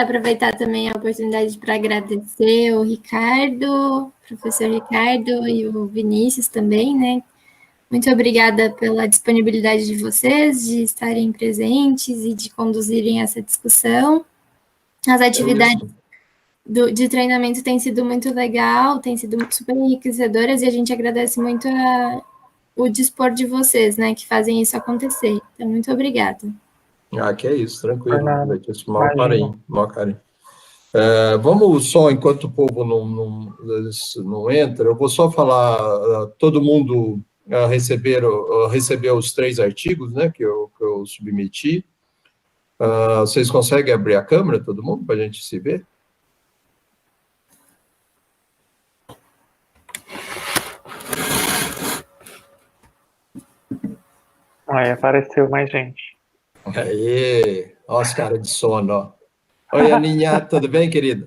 aproveitar também a oportunidade para agradecer o Ricardo, professor Ricardo, e o Vinícius também, né? Muito obrigada pela disponibilidade de vocês, de estarem presentes e de conduzirem essa discussão. As atividades de treinamento têm sido muito legal, têm sido super enriquecedoras, e a gente agradece muito o dispor de vocês, né, que fazem isso acontecer. Então, muito obrigada. Que é isso, tranquilo. Mal carinho. Vamos só, enquanto o povo não entra, eu vou só falar, todo mundo recebeu os 3 artigos, né, que eu submeti. Vocês conseguem abrir a câmera, todo mundo, para a gente se ver? Aí apareceu mais gente. Aê! Olha os caras de sono, ó. Oi, Aninha, tudo bem, querida?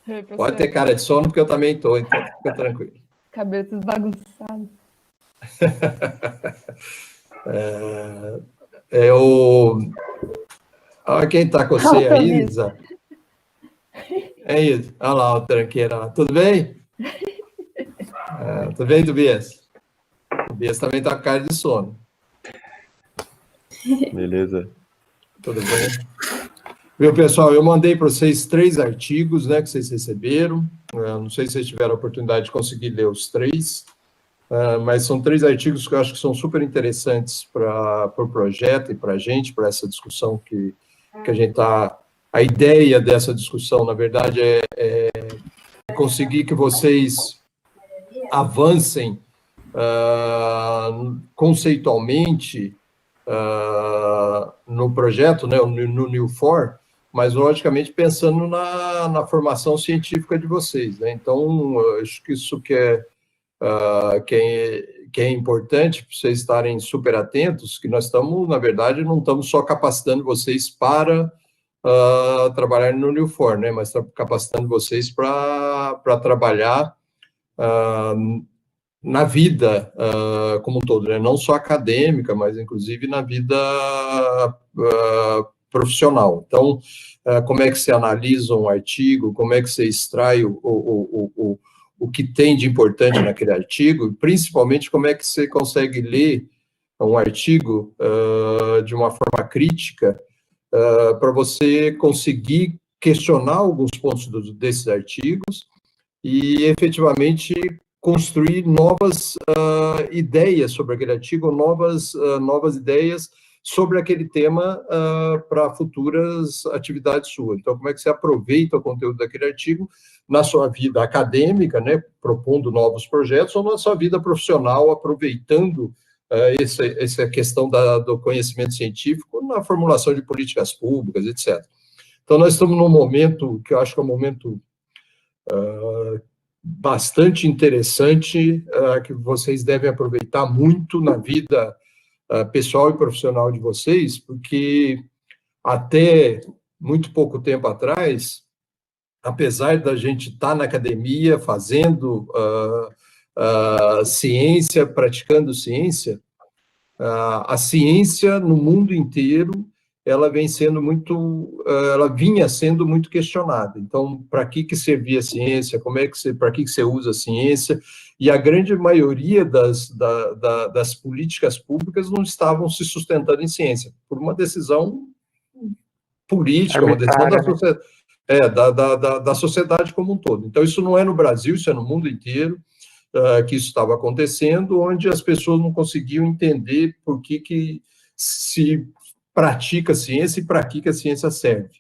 Oi, pode ter cara de sono, porque eu também estou, então fica tranquilo. Cabelo tudo bagunçado. Olha quem está com você aí, Isa. É isso. Olha lá o tranqueira lá. Tudo bem? Tudo bem, Tobias? Tobias também está com cara de sono. Beleza. Tudo bem? Viu, pessoal, eu mandei para vocês 3 artigos, né, que vocês receberam. Não sei se vocês tiveram a oportunidade de conseguir ler os 3, mas são 3 artigos que eu acho que são super interessantes para o projeto e para a gente, para essa discussão que a gente está... A ideia dessa discussão, na verdade, é conseguir que vocês avancem conceitualmente no projeto, né, no New4, mas, logicamente, pensando na formação científica de vocês, né? Então, acho que isso que é importante, para vocês estarem super atentos, que nós estamos, na verdade, não estamos só capacitando vocês para trabalhar no New4, né? Mas estamos capacitando vocês para trabalhar na vida como um todo, né? Não só acadêmica, mas, inclusive, na vida profissional. Então, como é que você analisa um artigo, como é que você extrai o que tem de importante naquele artigo, principalmente como é que você consegue ler um artigo de uma forma crítica para você conseguir questionar alguns pontos desses artigos e, efetivamente, construir novas ideias sobre aquele artigo, novas ideias sobre aquele tema para futuras atividades suas. Então, como é que você aproveita o conteúdo daquele artigo na sua vida acadêmica, né, propondo novos projetos, ou na sua vida profissional, aproveitando essa questão do conhecimento científico na formulação de políticas públicas, etc. Então, nós estamos num momento que eu acho que é um momento bastante interessante, que vocês devem aproveitar muito na vida pessoal e profissional de vocês, porque até muito pouco tempo atrás, apesar da gente estar na academia fazendo ciência, praticando ciência, a ciência no mundo inteiro ela vinha sendo muito questionada. Então, para que servia a ciência? Para que você usa a ciência? E a grande maioria das políticas públicas não estavam se sustentando em ciência, por uma decisão política, uma decisão da sociedade como um todo. Então, isso não é no Brasil, isso é no mundo inteiro que isso estava acontecendo, onde as pessoas não conseguiam entender por que se pratica a ciência e para que a ciência serve.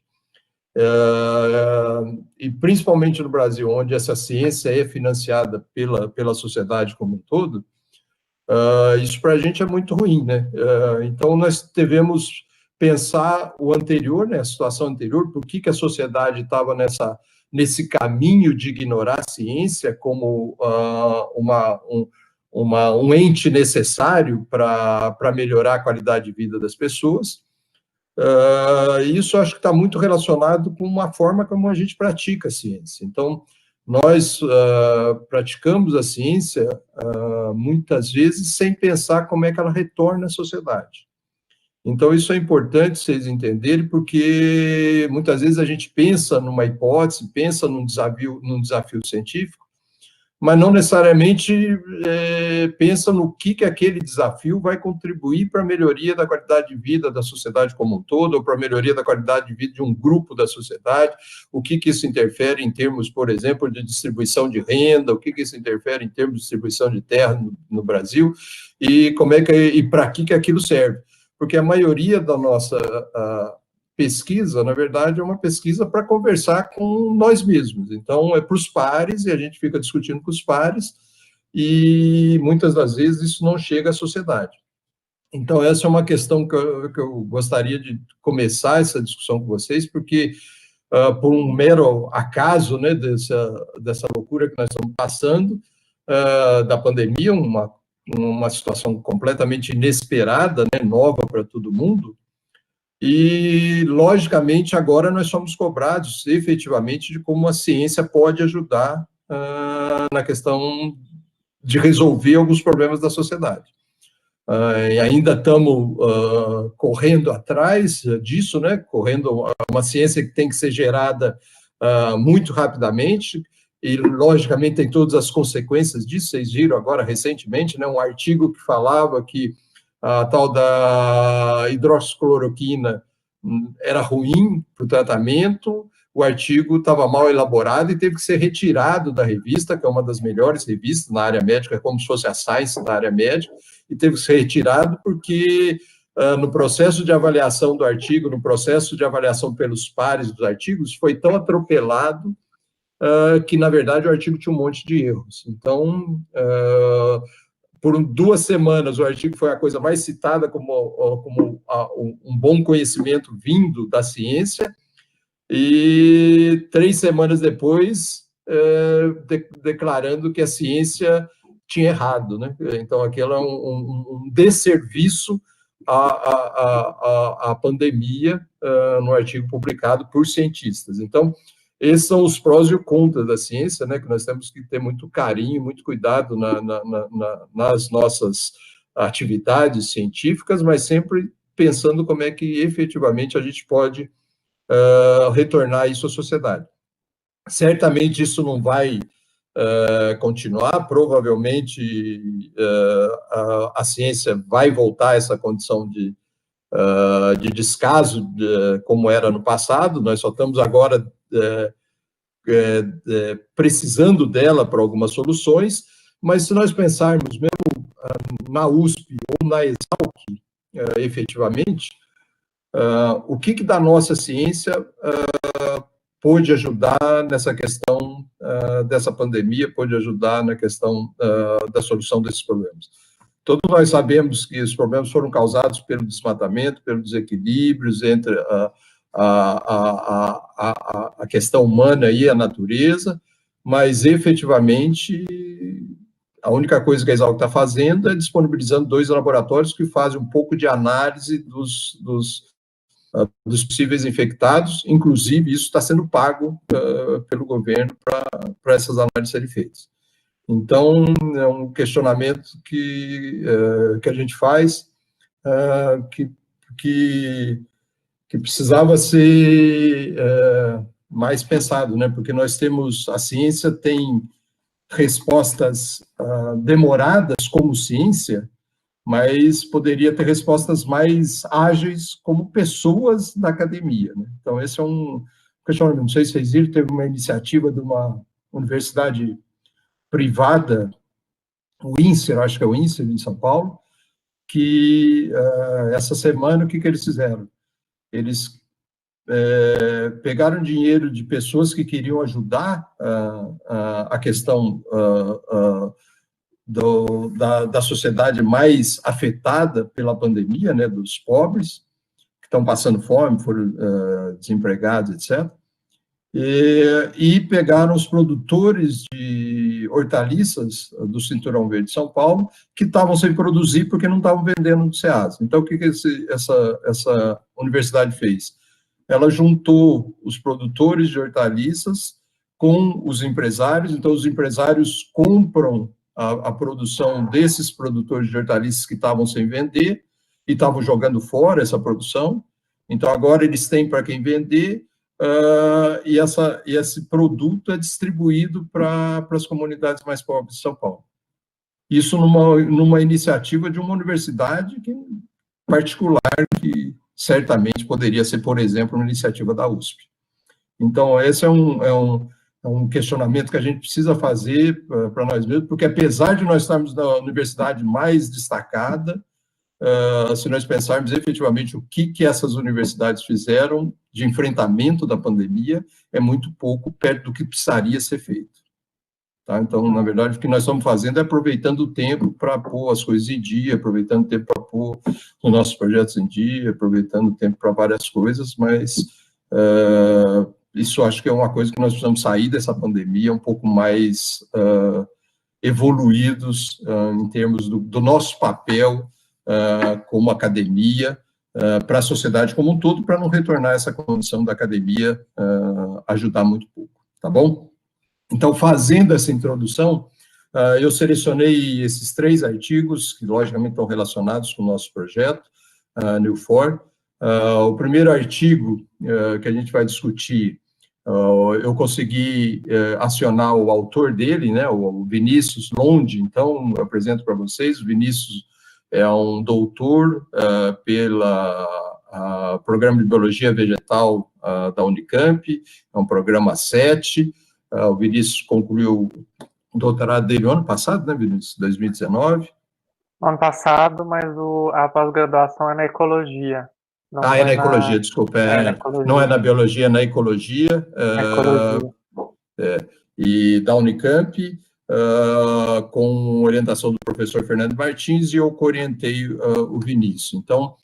E principalmente no Brasil, onde essa ciência é financiada pela sociedade como um todo, isso para a gente é muito ruim, né? Então, nós devemos pensar o anterior, né, a situação anterior, por que a sociedade estava nesse caminho de ignorar a ciência como um ente necessário para melhorar a qualidade de vida das pessoas. Isso acho que está muito relacionado com uma forma como a gente pratica a ciência. Então, nós praticamos a ciência muitas vezes sem pensar como é que ela retorna à sociedade. Então, isso é importante vocês entenderem, porque muitas vezes a gente pensa numa hipótese, pensa num desafio científico, mas não necessariamente pensa no que aquele desafio vai contribuir para a melhoria da qualidade de vida da sociedade como um todo, ou para a melhoria da qualidade de vida de um grupo da sociedade, o que isso interfere em termos, por exemplo, de distribuição de renda, o que isso interfere em termos de distribuição de terra no Brasil, e para que aquilo serve. Porque a maioria da nossa pesquisa, na verdade, é uma pesquisa para conversar com nós mesmos. Então, é para os pares, e a gente fica discutindo com os pares, e muitas das vezes isso não chega à sociedade. Então, essa é uma questão que eu gostaria de começar essa discussão com vocês, porque, por um mero acaso, né, dessa loucura que nós estamos passando, da pandemia, uma situação completamente inesperada, né, nova para todo mundo, e, logicamente, agora nós somos cobrados, efetivamente, de como a ciência pode ajudar na questão de resolver alguns problemas da sociedade. E ainda estamos correndo atrás disso, né, correndo uma ciência que tem que ser gerada muito rapidamente, e, logicamente, tem todas as consequências disso. Vocês viram agora, recentemente, né, um artigo que falava que a tal da hidroxicloroquina era ruim para o tratamento, o artigo estava mal elaborado e teve que ser retirado da revista, que é uma das melhores revistas na área médica, é como se fosse a Science da área médica, e teve que ser retirado porque no processo de avaliação do artigo, no processo de avaliação pelos pares dos artigos, foi tão atropelado que, na verdade, o artigo tinha um monte de erros. Então, por 2 semanas, o artigo foi a coisa mais citada como um bom conhecimento vindo da ciência, e 3 semanas depois, declarando que a ciência tinha errado, né? Então, aquilo é um desserviço à pandemia no artigo publicado por cientistas. Então, esses são os prós e os contras da ciência, né, que nós temos que ter muito carinho, muito cuidado nas nossas atividades científicas, mas sempre pensando como é que efetivamente a gente pode retornar isso à sociedade. Certamente isso não vai continuar, provavelmente a ciência vai voltar a essa condição de descaso, como era no passado. Nós só estamos agora precisando dela para algumas soluções, mas se nós pensarmos mesmo na USP ou na Exalc, efetivamente, o que da nossa ciência pôde ajudar nessa questão dessa pandemia, pôde ajudar na questão da solução desses problemas. Todos nós sabemos que os problemas foram causados pelo desmatamento, pelos desequilíbrios entre a questão humana e a natureza, mas, efetivamente, a única coisa que a Exalc está fazendo é disponibilizando 2 laboratórios que fazem um pouco de análise dos possíveis infectados, inclusive isso está sendo pago pelo governo para essas análises serem feitas. Então, é um questionamento que a gente faz, que precisava ser mais pensado, né? Porque nós temos, a ciência tem respostas demoradas como ciência, mas poderia ter respostas mais ágeis como pessoas da academia, né? Então, esse é um questionamento. Não sei se vocês viram, teve uma iniciativa de uma universidade privada, o INSER, acho que é o INSER, em São Paulo, que essa semana, o que eles fizeram? Eles pegaram dinheiro de pessoas que queriam ajudar a questão da sociedade mais afetada pela pandemia, né, dos pobres, que estão passando fome, foram desempregados, etc., e pegaram os produtores de hortaliças do Cinturão Verde de São Paulo, que estavam sem produzir porque não estavam vendendo no SEASA. Então, o que essa universidade fez? Ela juntou os produtores de hortaliças com os empresários. Então, os empresários compram a produção desses produtores de hortaliças que estavam sem vender, e estavam jogando fora essa produção. Então, agora eles têm para quem vender, e esse produto é distribuído para as comunidades mais pobres de São Paulo. Isso numa iniciativa de uma universidade particular, que certamente poderia ser, por exemplo, uma iniciativa da USP. Então, esse é um questionamento que a gente precisa fazer para nós mesmos, porque apesar de nós estarmos na universidade mais destacada, se nós pensarmos efetivamente o que essas universidades fizeram de enfrentamento da pandemia, é muito pouco perto do que precisaria ser feito. Tá? Então, na verdade, o que nós estamos fazendo é aproveitando o tempo para pôr as coisas em dia, aproveitando o tempo para pôr os nossos projetos em dia, aproveitando o tempo para várias coisas, mas isso acho que é uma coisa que nós precisamos sair dessa pandemia um pouco mais evoluídos em termos do nosso papel como academia, para a sociedade como um todo, para não retornar essa condição da academia ajudar muito pouco, tá bom? Então, fazendo essa introdução, eu selecionei esses 3 artigos, que logicamente estão relacionados com o nosso projeto, New4. O primeiro artigo que a gente vai discutir, eu consegui acionar o autor dele, né, o Vinícius Londe. Então, eu apresento para vocês. O Vinícius é um doutor pelo Programa de Biologia Vegetal da Unicamp, é um programa 7. O Vinícius concluiu o doutorado dele no ano passado, né, Vinícius? 2019. Ano passado, mas a pós-graduação é na ecologia. Não é na ecologia, desculpa. na ecologia. Não é na biologia, é na ecologia. Ecologia. E da Unicamp, com orientação do professor Fernando Martins, e eu orientei o Vinícius. Então,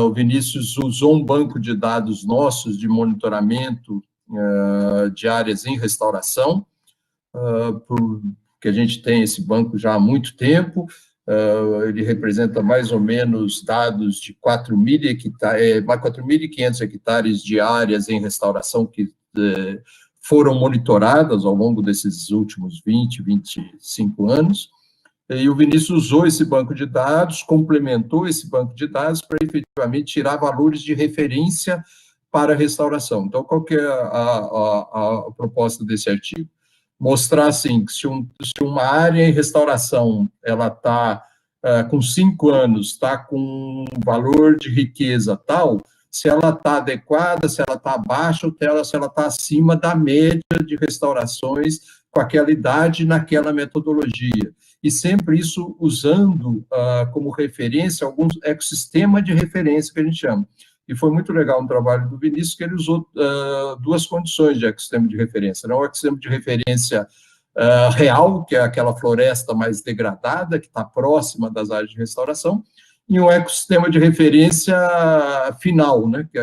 o Vinícius usou um banco de dados nossos de monitoramento de áreas em restauração, porque a gente tem esse banco já há muito tempo. Ele representa mais ou menos dados de 4.500 hectares de áreas em restauração que foram monitoradas ao longo desses últimos 25 anos, e o Vinícius usou esse banco de dados, complementou esse banco de dados para efetivamente tirar valores de referência para a restauração. Então, qual que é a proposta desse artigo? Mostrar, assim, que se uma área em restauração, ela está com 5 anos, está com um valor de riqueza tal, se ela está adequada, se ela está abaixo, se ela está acima da média de restaurações com aquela idade naquela metodologia. E sempre isso usando como referência algum ecossistema de referência que a gente chama. E foi muito legal no trabalho do Vinícius, que ele usou 2 condições de ecossistema de referência. Um ecossistema de referência real, que é aquela floresta mais degradada, que está próxima das áreas de restauração, e um ecossistema de referência final, né, que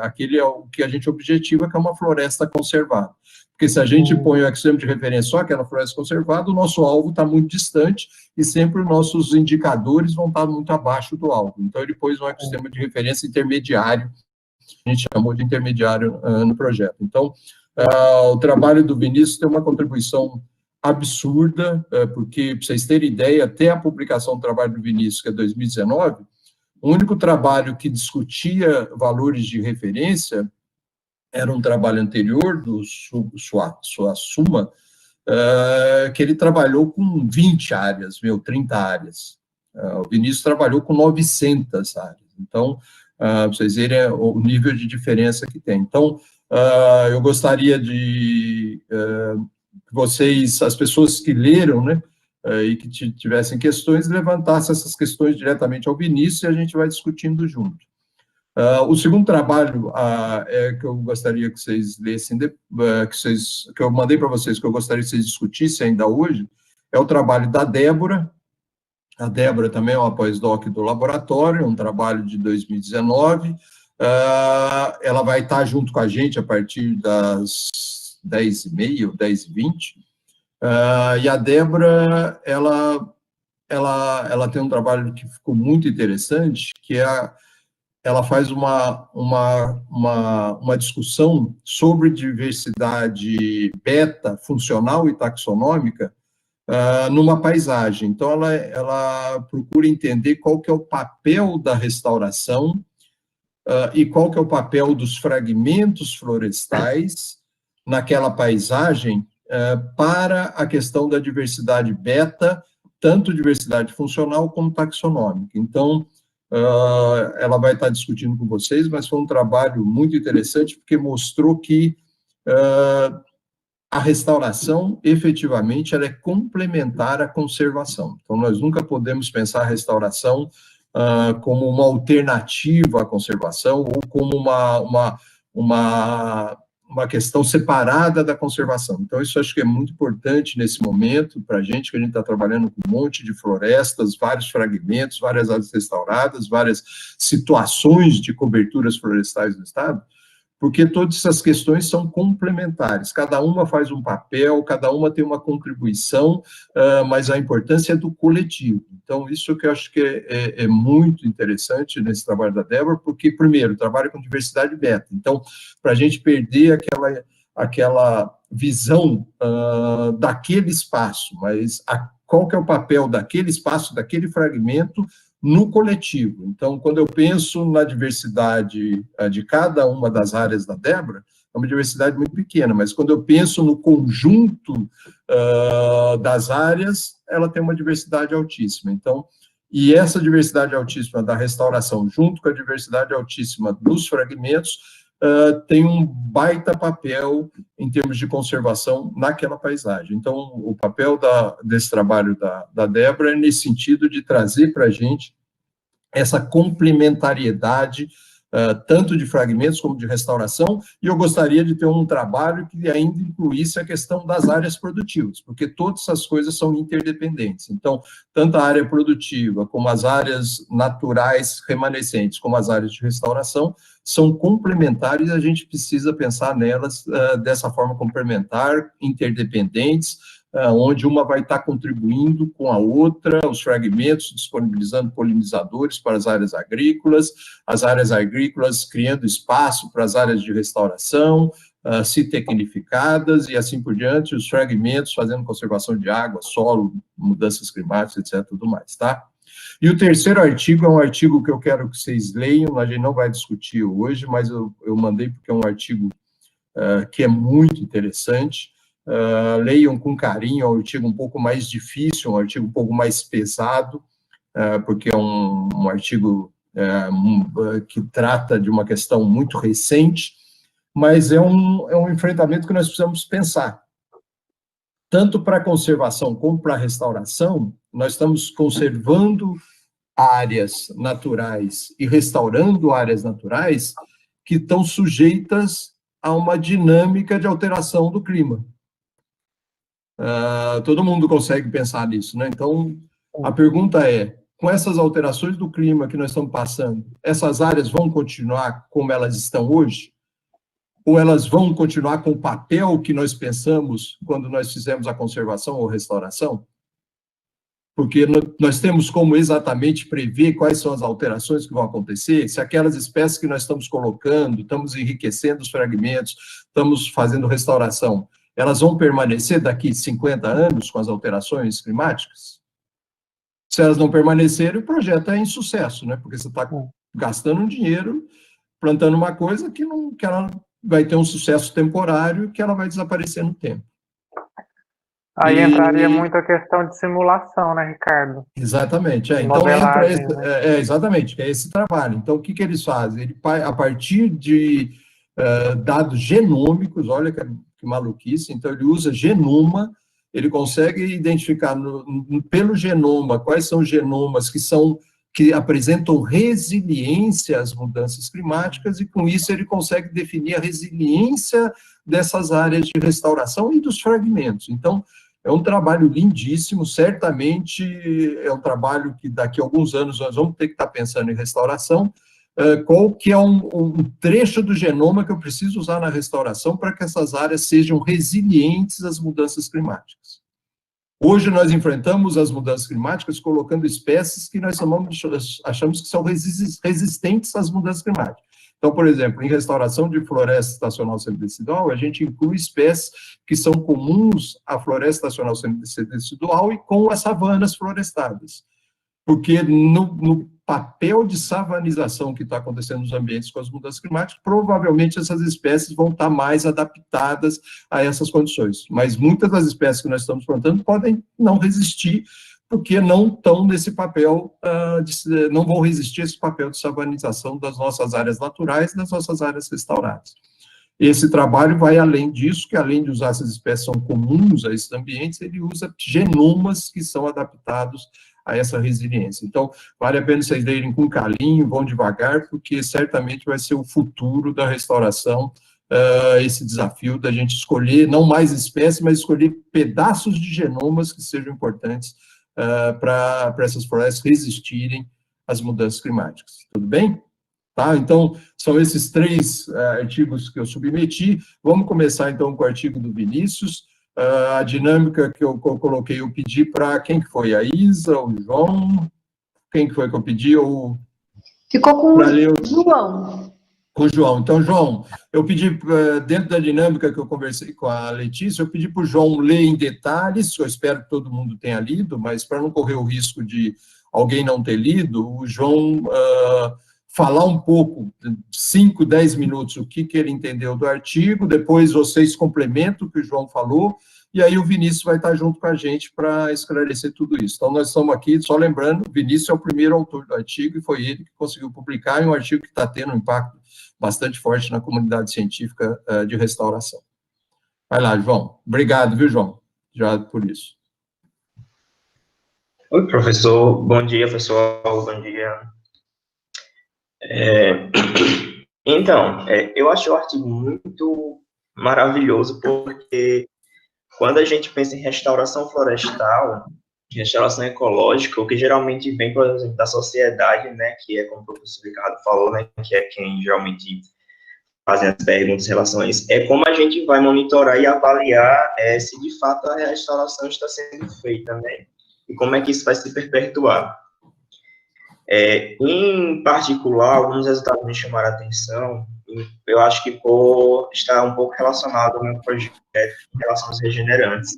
aquele é o que a gente objetiva, que é uma floresta conservada. Porque se a gente põe o ecossistema de referência só aquela floresta conservada, o nosso alvo está muito distante e sempre os nossos indicadores vão estar muito abaixo do alvo. Então, ele pôs um ecossistema de referência intermediário, a gente chamou de intermediário no projeto. Então, o trabalho do Vinícius tem uma contribuição absurda, porque, para vocês terem ideia, até a publicação do trabalho do Vinícius, que é 2019, o único trabalho que discutia valores de referência era um trabalho anterior do Suassuna, que ele trabalhou com 20 áreas, 30 áreas. O Vinícius trabalhou com 900 áreas. Então, para vocês verem o nível de diferença que tem. Então, eu gostaria de vocês, as pessoas que leram, né, e que tivessem questões, levantassem essas questões diretamente ao Vinícius e a gente vai discutindo junto. O segundo trabalho que eu gostaria que vocês lessem, que eu mandei para vocês, que eu gostaria que vocês discutissem ainda hoje, é o trabalho da Débora. A Débora também é uma pós-doc do laboratório, um trabalho de 2019. Ela vai estar junto com a gente a partir das 10h30 ou 10h20. E a Débora, ela tem um trabalho que ficou muito interessante, que ela faz uma discussão sobre diversidade beta, funcional e taxonômica, numa paisagem. Então, ela procura entender qual que é o papel da restauração e qual que é o papel dos fragmentos florestais naquela paisagem para a questão da diversidade beta, tanto diversidade funcional como taxonômica. Então, ela vai estar discutindo com vocês, mas foi um trabalho muito interessante, porque mostrou que a restauração, efetivamente, ela é complementar à conservação. Então, nós nunca podemos pensar a restauração como uma alternativa à conservação ou como uma questão separada da conservação. Então, isso acho que é muito importante nesse momento para a gente, que a gente está trabalhando com um monte de florestas, vários fragmentos, várias áreas restauradas, várias situações de coberturas florestais do estado, porque todas essas questões são complementares, cada uma faz um papel, cada uma tem uma contribuição, mas a importância é do coletivo. Então, isso que eu acho que é muito interessante nesse trabalho da Débora, porque, primeiro, trabalha com diversidade beta, então, para a gente perder aquela visão daquele espaço, mas qual que é o papel daquele espaço, daquele fragmento, no coletivo. Então, quando eu penso na diversidade de cada uma das áreas da Débora, é uma diversidade muito pequena, mas quando eu penso no conjunto das áreas, ela tem uma diversidade altíssima. Então, e essa diversidade altíssima da restauração, junto com a diversidade altíssima dos fragmentos, tem um baita papel em termos de conservação naquela paisagem. Então, o papel desse trabalho da Débora é nesse sentido de trazer para a gente essa complementariedade, tanto de fragmentos como de restauração, e eu gostaria de ter um trabalho que ainda incluísse a questão das áreas produtivas, porque todas essas coisas são interdependentes. Então, tanto a área produtiva, como as áreas naturais remanescentes, como as áreas de restauração, são complementares e a gente precisa pensar nelas dessa forma complementar, interdependentes, onde uma vai estar contribuindo com a outra, os fragmentos disponibilizando polinizadores para as áreas agrícolas criando espaço para as áreas de restauração, se tecnificadas e assim por diante, os fragmentos fazendo conservação de água, solo, mudanças climáticas, etc., tudo mais, tá? E o terceiro artigo é um artigo que eu quero que vocês leiam, a gente não vai discutir hoje, mas eu mandei porque é um artigo que é muito interessante. Leiam com carinho, é um artigo um pouco mais difícil, um artigo um pouco mais pesado, porque é um artigo que trata de uma questão muito recente, mas é um enfrentamento que nós precisamos pensar. Tanto para a conservação como para a restauração, nós estamos conservando áreas naturais e restaurando áreas naturais que estão sujeitas a uma dinâmica de alteração do clima. Todo mundo consegue pensar nisso, né? Então, a pergunta é, com essas alterações do clima que nós estamos passando, essas áreas vão continuar como elas estão hoje? Ou elas vão continuar com o papel que nós pensamos quando nós fizemos a conservação ou restauração? Porque nós temos como exatamente prever quais são as alterações que vão acontecer, se aquelas espécies que nós estamos colocando, estamos enriquecendo os fragmentos, estamos fazendo restauração, elas vão permanecer daqui 50 anos com as alterações climáticas? Se elas não permanecerem, o projeto é insucesso, né? Porque você está gastando um dinheiro, plantando uma coisa que ela vai ter um sucesso temporário, que ela vai desaparecer no tempo. Aí entraria muito a questão de simulação, né, Ricardo? Exatamente. Então, exatamente, que é esse trabalho. Então, o que eles fazem? A partir de dados genômicos, olha que maluquice, então ele usa genoma, ele consegue identificar pelo genoma quais são os genomas que apresentam resiliência às mudanças climáticas, e com isso ele consegue definir a resiliência dessas áreas de restauração e dos fragmentos. Então, é um trabalho lindíssimo, certamente é um trabalho que daqui a alguns anos nós vamos ter que estar pensando em restauração, qual que é um trecho do genoma que eu preciso usar na restauração para que essas áreas sejam resilientes às mudanças climáticas. Hoje nós enfrentamos as mudanças climáticas colocando espécies que nós achamos que são resistentes às mudanças climáticas. Então, por exemplo, em restauração de floresta estacional semidecidual, a gente inclui espécies que são comuns à floresta estacional semidecidual e com as savanas florestadas. Porque no papel de savanização que está acontecendo nos ambientes com as mudanças climáticas, provavelmente essas espécies vão estar mais adaptadas a essas condições. Mas muitas das espécies que nós estamos plantando podem não resistir, porque não estão nesse papel, não vão resistir a esse papel de savanização das nossas áreas naturais, das nossas áreas restauradas. Esse trabalho vai além disso, que além de usar essas espécies são comuns a esses ambientes, ele usa genomas que são adaptados a essa resiliência. Então, vale a pena vocês lerem com carinho, vão devagar, porque certamente vai ser o futuro da restauração, esse desafio da gente escolher, não mais espécies, mas escolher pedaços de genomas que sejam importantes para essas florestas resistirem às mudanças climáticas. Tudo bem? Tá? Então, são esses 3 artigos que eu submeti. Vamos começar, então, com o artigo do Vinícius. A dinâmica que eu coloquei, eu pedi para quem que foi? A Isa, o João? Quem que foi que eu pedi? Ficou com o João. Com o João. Então, João, eu pedi, dentro da dinâmica que eu conversei com a Letícia, eu pedi para o João ler em detalhes, eu espero que todo mundo tenha lido, mas para não correr o risco de alguém não ter lido, o João falar um pouco, 5, 10 minutos, o que ele entendeu do artigo, depois vocês complementam o que o João falou, e aí o Vinícius vai estar junto com a gente para esclarecer tudo isso. Então, nós estamos aqui, só lembrando, o Vinícius é o primeiro autor do artigo, e foi ele que conseguiu publicar, e um artigo que está tendo um impacto bastante forte na comunidade científica de restauração. Vai lá, João. Obrigado, viu, João, já por isso. Oi, professor. Bom dia, pessoal. Bom dia. Então, eu acho o artigo muito maravilhoso, porque quando a gente pensa em restauração florestal, restauração ecológica, o que geralmente vem, por exemplo, da sociedade, né, que é como o professor Ricardo falou, né, que é quem geralmente faz as perguntas em relação a isso, é como a gente vai monitorar e avaliar se de fato a restauração está sendo feita, né, e como é que isso vai se perpetuar. Em particular, alguns resultados me chamaram a atenção, eu acho que está um pouco relacionado ao meu projeto em relação aos regenerantes,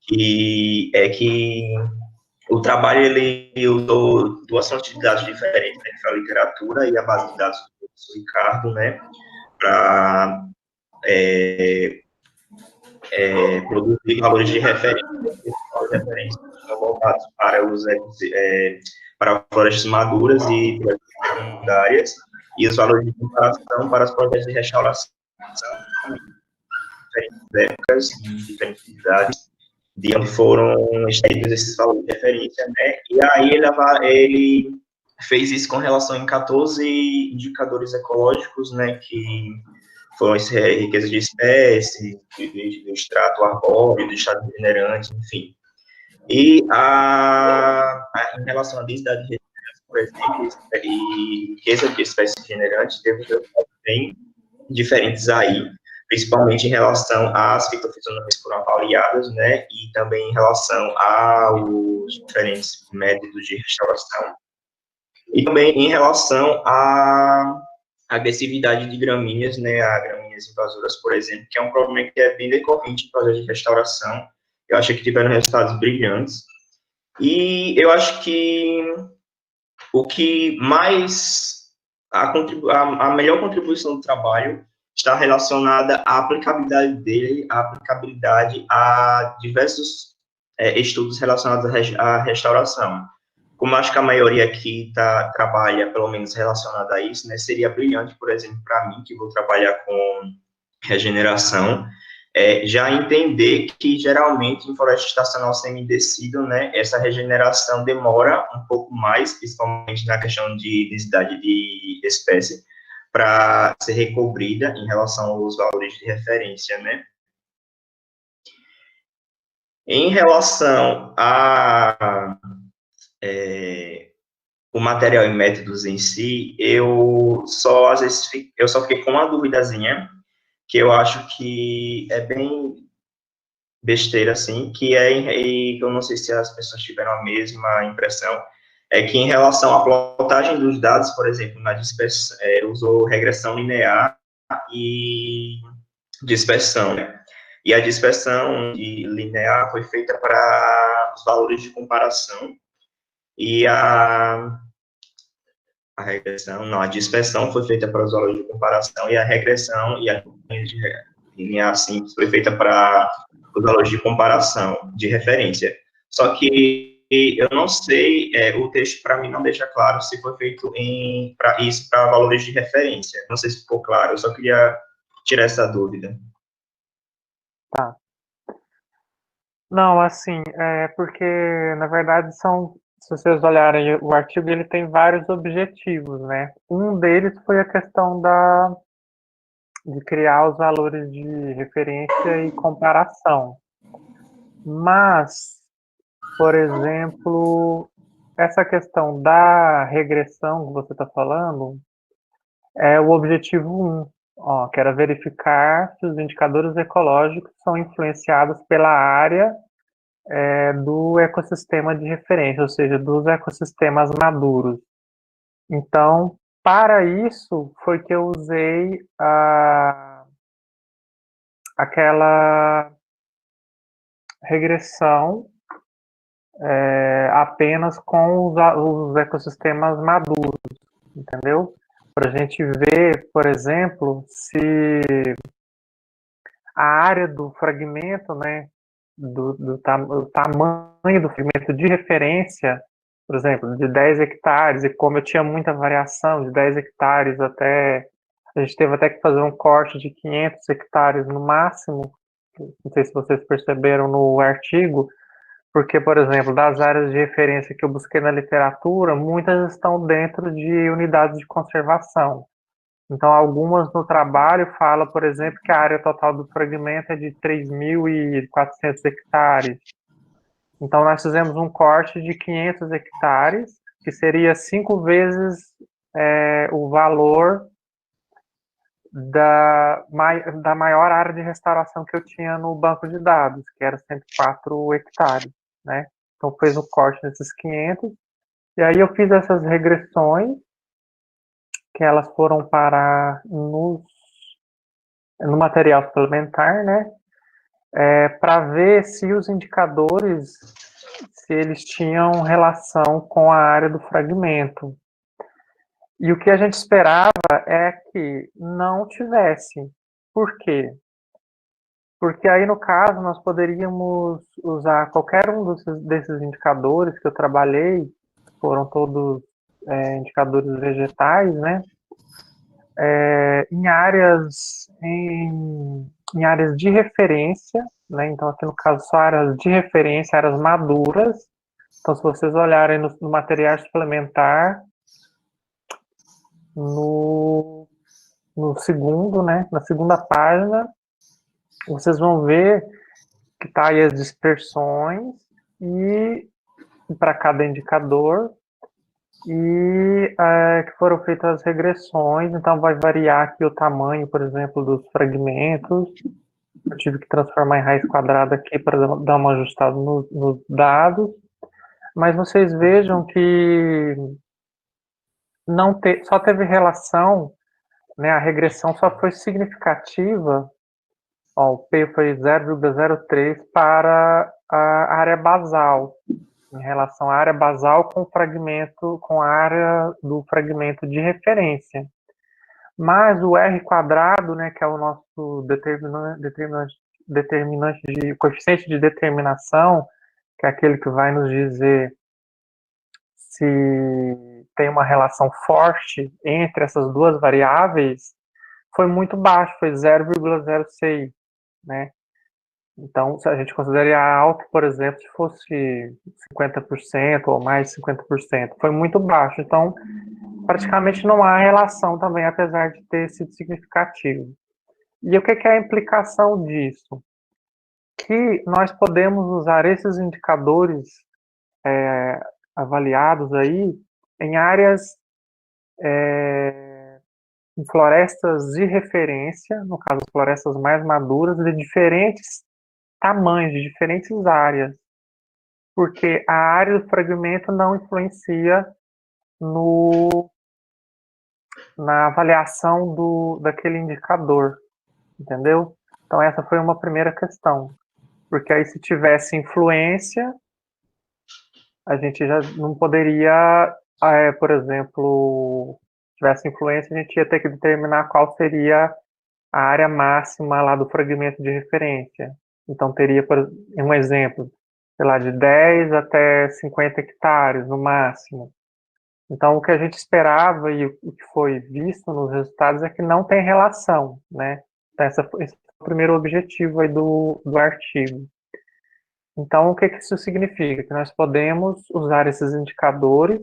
que é que o trabalho, ele usou 2 fontes de dados diferentes, né, que foi a literatura e a base de dados do professor Ricardo, né, para produzir valores de referência. Esses referências são voltados para florestas maduras e florestas secundárias, e os valores de comparação para os projetos de restauração em diferentes épocas, em diferentes cidades, de onde foram extraídos esses valores de referência, né? E aí ele fez isso com relação em 14 indicadores ecológicos, né, que foram riqueza de espécies, do extrato arbóreo, do extrato regenerante, enfim. E em relação à densidade de regenerantes, por exemplo, e riqueza de espécies regenerantes, teve resultados bem diferentes aí, principalmente em relação às fitofisionomias que foram avaliadas, né, e também em relação aos diferentes métodos de restauração. E também em relação à agressividade de gramíneas, né, a gramíneas invasoras, por exemplo, que é um problema que é bem decorrente em projetos de restauração. Eu acho que tiveram resultados brilhantes. E eu acho que o que mais, a melhor contribuição do trabalho está relacionada à aplicabilidade dele, à aplicabilidade a diversos estudos relacionados à restauração. Como acho que a maioria aqui trabalha, pelo menos relacionada a isso, né, seria brilhante, por exemplo, para mim, que vou trabalhar com regeneração, já entender que, geralmente, em floresta estacional semidecida, né, essa regeneração demora um pouco mais, principalmente na questão de densidade de espécie, para ser recobrida em relação aos valores de referência, né. Em relação o material e métodos em si, eu só fiquei com uma duvidazinha, que eu acho que é bem besteira, assim, que eu não sei se as pessoas tiveram a mesma impressão, é que em relação à plotagem dos dados, por exemplo, na dispersão, usou regressão linear e dispersão, né? E a dispersão linear foi feita para os valores de comparação e a regressão, não, a dispersão foi feita para os valores de comparação e a regressão e a linear simples foi feita para os valores de comparação, de referência. Só que eu não sei, o texto para mim não deixa claro se foi feito para valores de referência. Não sei se ficou claro, eu só queria tirar essa dúvida. Tá. Não, assim, porque, na verdade, se vocês olharem o artigo, ele tem vários objetivos, né? Um deles foi a questão de criar os valores de referência e comparação. Mas, por exemplo, essa questão da regressão que você está falando é o objetivo 1, que era verificar se os indicadores ecológicos são influenciados pela área do ecossistema de referência, ou seja, dos ecossistemas maduros. Então, para isso, foi que eu usei aquela regressão apenas com os ecossistemas maduros, entendeu? Para a gente ver, por exemplo, se a área do fragmento, né, do tamanho do fragmento de referência, por exemplo, de 10 hectares, e como eu tinha muita variação, de 10 hectares até... A gente teve até que fazer um corte de 500 hectares no máximo, não sei se vocês perceberam no artigo, porque, por exemplo, das áreas de referência que eu busquei na literatura, muitas estão dentro de unidades de conservação. Então, algumas no trabalho falam, por exemplo, que a área total do fragmento é de 3.400 hectares. Então, nós fizemos um corte de 500 hectares, que seria 5 vezes o valor da maior área de restauração que eu tinha no banco de dados, que era 104 hectares, né? Então, fez um corte nesses 500, e aí eu fiz essas regressões, que elas foram parar no material suplementar, né? Para ver se os indicadores, se eles tinham relação com a área do fragmento. E o que a gente esperava é que não tivesse. Por quê? Porque aí, no caso, nós poderíamos usar qualquer um desses indicadores que eu trabalhei, foram todos indicadores vegetais, né? Em áreas de referência, né? Então, aqui no caso, só áreas de referência, áreas maduras. Então, se vocês olharem no material suplementar, no segundo, né? Na segunda página, vocês vão ver que está aí as dispersões e para cada indicador, e que foram feitas as regressões, então vai variar aqui o tamanho, por exemplo, dos fragmentos. Eu tive que transformar em raiz quadrada aqui para dar uma ajustada nos dados, mas vocês vejam que só teve relação, né, a regressão só foi significativa, o P foi 0,03 para a área basal, em relação à área basal com a área do fragmento de referência. Mas o R quadrado, né, que é o nosso determinante de coeficiente de determinação, que é aquele que vai nos dizer se tem uma relação forte entre essas duas variáveis, foi muito baixo, foi 0,06, né? Então, se a gente consideraria alto, por exemplo, se fosse 50% ou mais de 50%, foi muito baixo. Então, praticamente não há relação também, apesar de ter sido significativo. E o que é a implicação disso? Que nós podemos usar esses indicadores avaliados aí em áreas, em florestas de referência, no caso, florestas mais maduras, de diferentes tamanhos, de diferentes áreas. porque a área do fragmento não influencia na avaliação daquele indicador, entendeu? Então, essa foi uma primeira questão. Porque aí, se tivesse influência, a gente já não poderia, por exemplo, se tivesse influência, a gente ia ter que determinar qual seria a área máxima lá do fragmento de referência. Então, teria, por um exemplo, sei lá, de 10 até 50 hectares no máximo. Então, o que a gente esperava e o que foi visto nos resultados é que não tem relação, né? Então, esse é o primeiro objetivo aí do artigo. Então, o que isso significa? Que nós podemos usar esses indicadores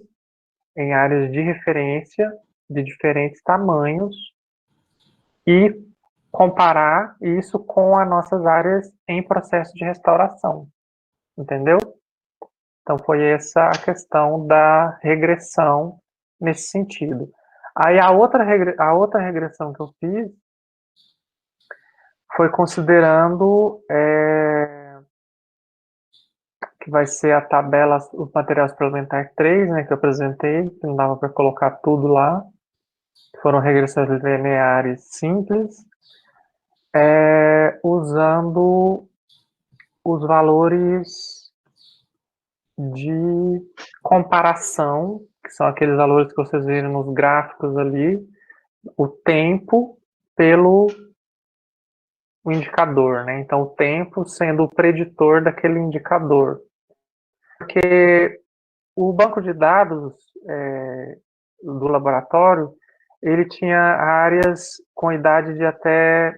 em áreas de referência de diferentes tamanhos e comparar isso com as nossas áreas em processo de restauração, entendeu? Então, foi essa a questão da regressão nesse sentido. Aí, a outra regressão que eu fiz foi considerando que vai ser a tabela, os materiais suplementares 3, né, que eu apresentei, que não dava para colocar tudo lá, foram regressões lineares simples, usando os valores de comparação, que são aqueles valores que vocês viram nos gráficos ali, o tempo pelo o indicador, né? Então, o tempo sendo o preditor daquele indicador. Porque o banco de dados do laboratório, ele tinha áreas com idade de até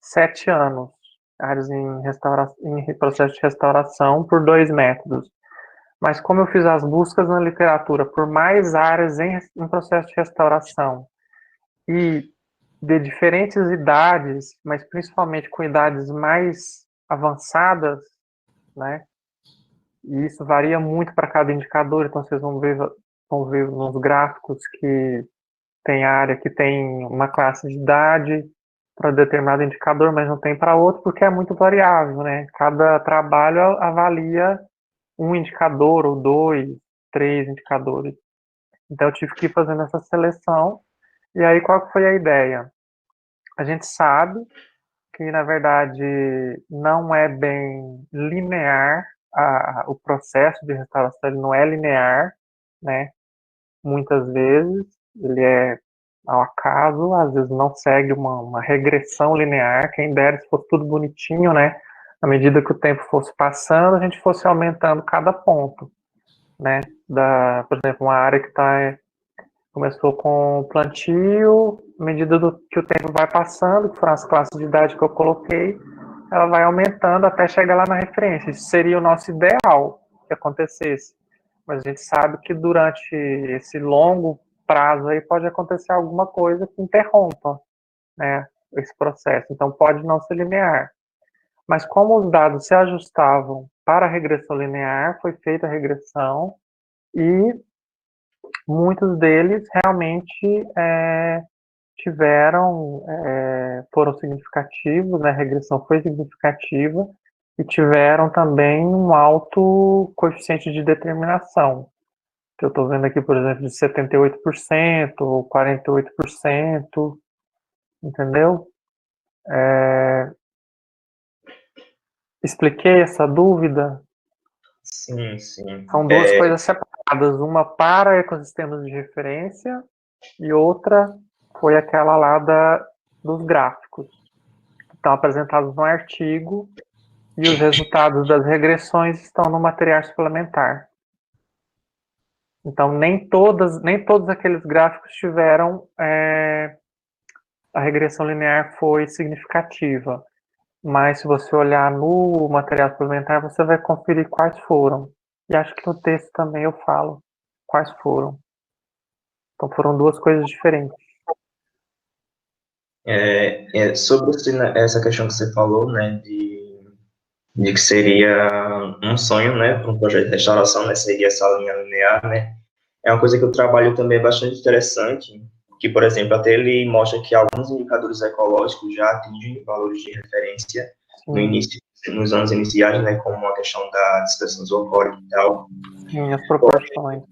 7 anos, áreas em processo de restauração por 2 métodos. Mas como eu fiz as buscas na literatura por mais áreas em processo de restauração e de diferentes idades, mas principalmente com idades mais avançadas, né? E isso varia muito para cada indicador, então vocês vão ver nos gráficos que tem área que tem uma classe de idade para determinado indicador, mas não tem para outro, porque é muito variável, né? Cada trabalho avalia um indicador, ou 2, 3 indicadores. Então eu tive que ir fazendo essa seleção, e aí qual que foi a ideia? A gente sabe que, na verdade, não é bem linear o processo de restauração, ele não é linear, né? Muitas vezes ele é ao acaso, às vezes não segue uma regressão linear, quem dera se fosse tudo bonitinho, né? À medida que o tempo fosse passando, a gente fosse aumentando cada ponto, né? Por exemplo, uma área que começou com plantio, à medida que o tempo vai passando, que foram as classes de idade que eu coloquei, ela vai aumentando até chegar lá na referência. Isso seria o nosso ideal que acontecesse. Mas a gente sabe que durante esse longo prazo aí pode acontecer alguma coisa que interrompa, né, esse processo. Então pode não ser linear. Mas como os dados se ajustavam para a regressão linear, foi feita a regressão e muitos deles realmente foram significativos, né? A regressão foi significativa e tiveram também um alto coeficiente de determinação, que eu estou vendo aqui, por exemplo, de 78% ou 48%, entendeu? Expliquei essa dúvida? Sim, sim. São duas coisas separadas, uma para ecossistemas de referência e outra foi aquela lá dos gráficos, que estão apresentados no artigo, e os resultados das regressões estão no material suplementar. Então, nem todos aqueles gráficos tiveram, a regressão linear foi significativa, mas se você olhar no material suplementar, você vai conferir quais foram. E acho que no texto também eu falo quais foram. Então, foram duas coisas diferentes. Sobre essa questão que você falou, né, de que seria um sonho, né, para um projeto de restauração, né, seria essa linha linear, né, é uma coisa que eu trabalho também bastante interessante, que, por exemplo, até ele mostra que alguns indicadores ecológicos já atingem valores de referência no início de nos anos iniciais, né, como a questão da dispersão zoocórica e tal. Sim, as proporções.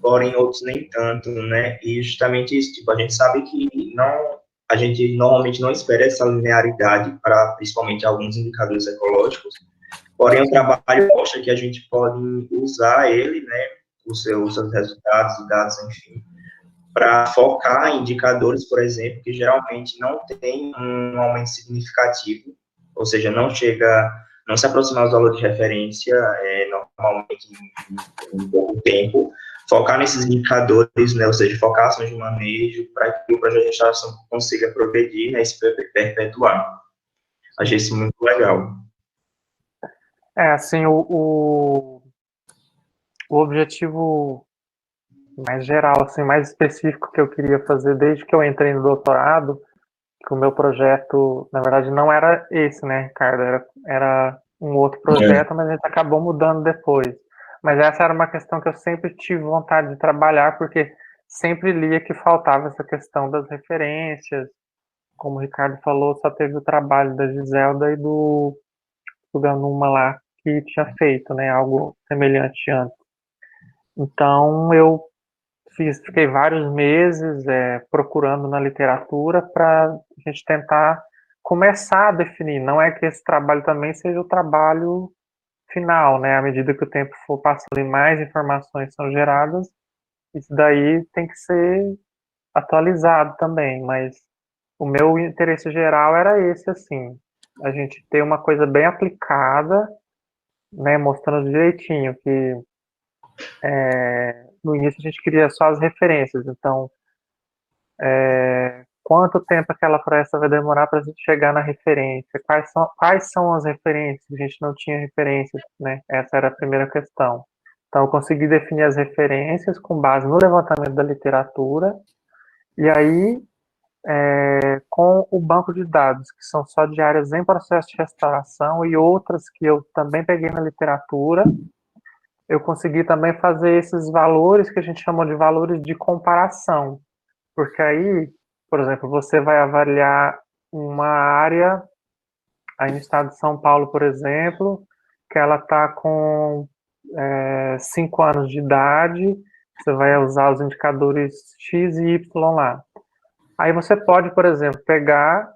Porém, outros nem tanto, né? E justamente isso, tipo, a gente sabe que a gente normalmente não espera essa linearidade para, principalmente, alguns indicadores ecológicos, porém, o trabalho mostra que a gente pode usar ele, né, os seus resultados, dados, enfim, para focar em indicadores, por exemplo, que geralmente não tem um aumento significativo, ou seja, não se aproxima dos valores de referência, normalmente em pouco tempo, focar nesses indicadores, né, ou seja, focar ações de manejo para que o projeto de restauração consiga progredir, né, e se perpetuar. Achei isso muito legal. Assim, o objetivo mais geral, assim, mais específico que eu queria fazer desde que eu entrei no doutorado, que o meu projeto, na verdade, não era esse, né, Ricardo? Era um outro projeto, mas a gente acabou mudando depois. Mas essa era uma questão que eu sempre tive vontade de trabalhar, porque sempre lia que faltava essa questão das referências. Como o Ricardo falou, só teve o trabalho da Giselda e do Ganuma lá, que tinha feito, né, algo semelhante antes. Então, eu fiquei vários meses procurando na literatura para a gente tentar começar a definir. Não é que esse trabalho também seja o trabalho final, né? À medida que o tempo for passando e mais informações são geradas, isso daí tem que ser atualizado também. Mas o meu interesse geral era esse, assim, a gente ter uma coisa bem aplicada, né? Mostrando direitinho que no início a gente queria só as referências, então quanto tempo aquela floresta vai demorar para a gente chegar na referência, quais são as referências, a gente não tinha referências, né? Essa era a primeira questão. Então eu consegui definir as referências com base no levantamento da literatura, e aí com o banco de dados, que são só de áreas em processo de restauração e outras que eu também peguei na literatura, eu consegui também fazer esses valores que a gente chamou de valores de comparação. Porque aí, por exemplo, você vai avaliar uma área, aí no estado de São Paulo, por exemplo, que ela está com 5 anos de idade, você vai usar os indicadores X e Y lá. Aí você pode, por exemplo, pegar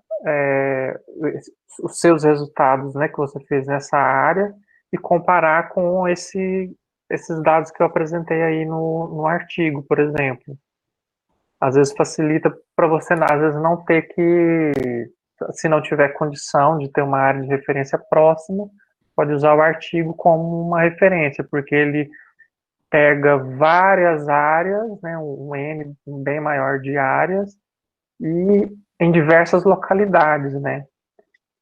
os seus resultados, né, que você fez nessa área e comparar com esses dados que eu apresentei aí no artigo, por exemplo. Às vezes facilita para você, às vezes, não ter que, se não tiver condição de ter uma área de referência próxima, pode usar o artigo como uma referência, porque ele pega várias áreas, né, um N bem maior de áreas, e em diversas localidades, né?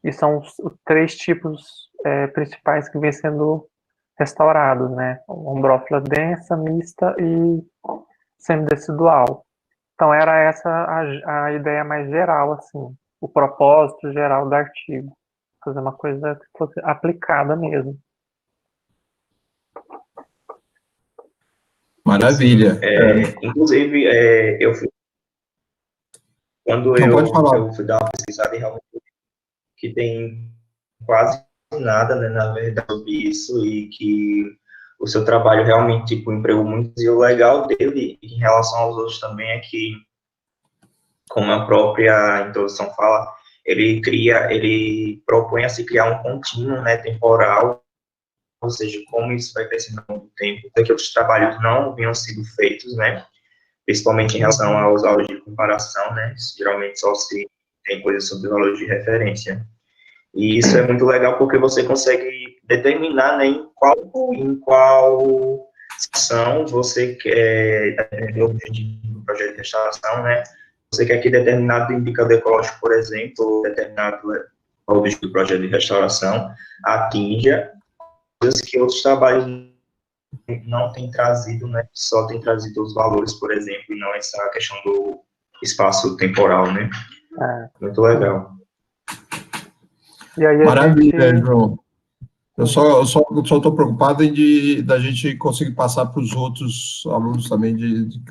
E são os 3 tipos principais que vêm sendo restaurados, né? Ombrófila densa, mista e semidecidual. Então, era essa a ideia mais geral, assim, o propósito geral do artigo. Fazer uma coisa que fosse aplicada mesmo. Maravilha. Inclusive, quando eu fui dar uma pesquisada, e realmente que tem quase nada, né, na verdade, sobre isso, e que o seu trabalho realmente, tipo, empregou muito, e o legal dele, em relação aos outros também, é que, como a própria introdução fala, ele propõe a se criar um contínuo, né, temporal, ou seja, como isso vai crescendo ao longo do tempo, que outros trabalhos não haviam sido feitos, né, principalmente em relação aos aulas de comparação, né, geralmente só se tem coisas sobre valores de referência. E isso é muito legal porque você consegue determinar, né, em qual ação você quer, dependendo do objetivo do projeto de restauração, né, você quer que determinado indicador ecológico, por exemplo, ou determinado objetivo do projeto de restauração atinja coisas que outros trabalhos não têm trazido, né, só têm trazido os valores, por exemplo, e não essa questão do espaço temporal, né. Muito legal. E aí Maravilha, João. Eu só estou preocupado da gente conseguir passar para os outros alunos também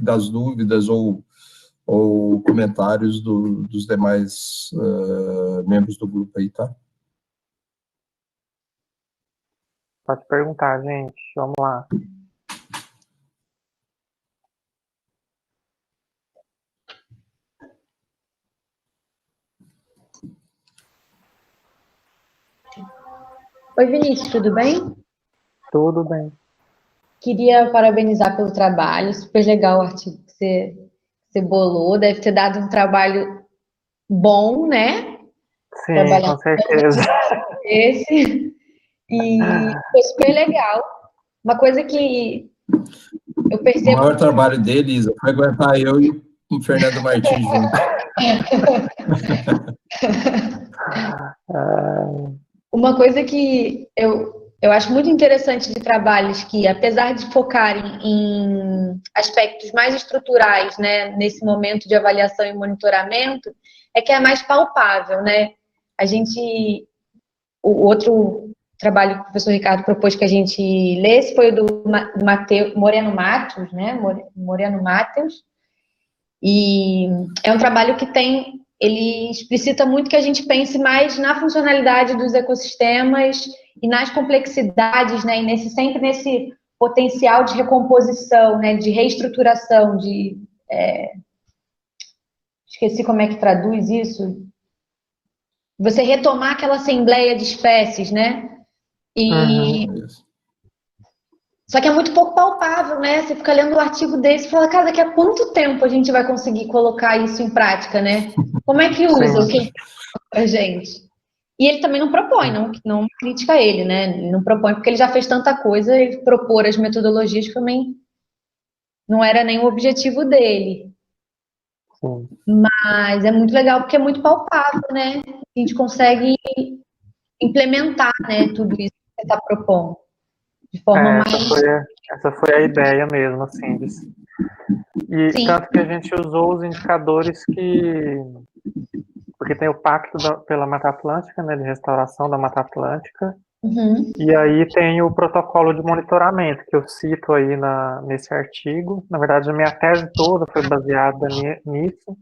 das dúvidas ou comentários dos demais membros do grupo aí, tá? Pode perguntar, gente. Vamos lá. Oi, Vinícius, tudo bem? Tudo bem. Queria parabenizar pelo trabalho, super legal o artigo que você bolou, deve ter dado um trabalho bom, né? Sim, Trabalhar com certeza. esse, e foi super legal. Uma coisa que eu O percebo, maior trabalho dele, Isa, foi aguentar eu e o Fernando Martins juntos. uma coisa que eu acho muito interessante de trabalhos que, apesar de focarem em aspectos mais estruturais, né, nesse momento de avaliação e monitoramento, é que é mais palpável, né? A gente, o outro trabalho que o professor Ricardo propôs que a gente lesse foi o do Moreno Matos, né? Moreno Matos, e é um trabalho que ele explicita muito que a gente pense mais na funcionalidade dos ecossistemas e nas complexidades, né? E sempre nesse potencial de recomposição, né? De reestruturação, esqueci como é que traduz isso. Você retomar aquela assembleia de espécies, né? E só que é muito pouco palpável, né? Você fica lendo um artigo desse e fala, cara, daqui a quanto tempo a gente vai conseguir colocar isso em prática, né? Como é que usa? O que pra gente? E ele também não propõe, não critica ele, né? Ele não propõe porque ele já fez tanta coisa e propor as metodologias também não era nem o objetivo dele. Sim. Mas é muito legal porque é muito palpável, né? A gente consegue implementar, né, tudo isso que você está propondo de forma mais... Essa foi a ideia mesmo, assim. E Sim. tanto que a gente usou os indicadores porque tem o Pacto pela Mata Atlântica, né, de restauração da Mata Atlântica, e aí tem o protocolo de monitoramento, que eu cito aí nesse artigo. Na verdade, a minha tese toda foi baseada nisso.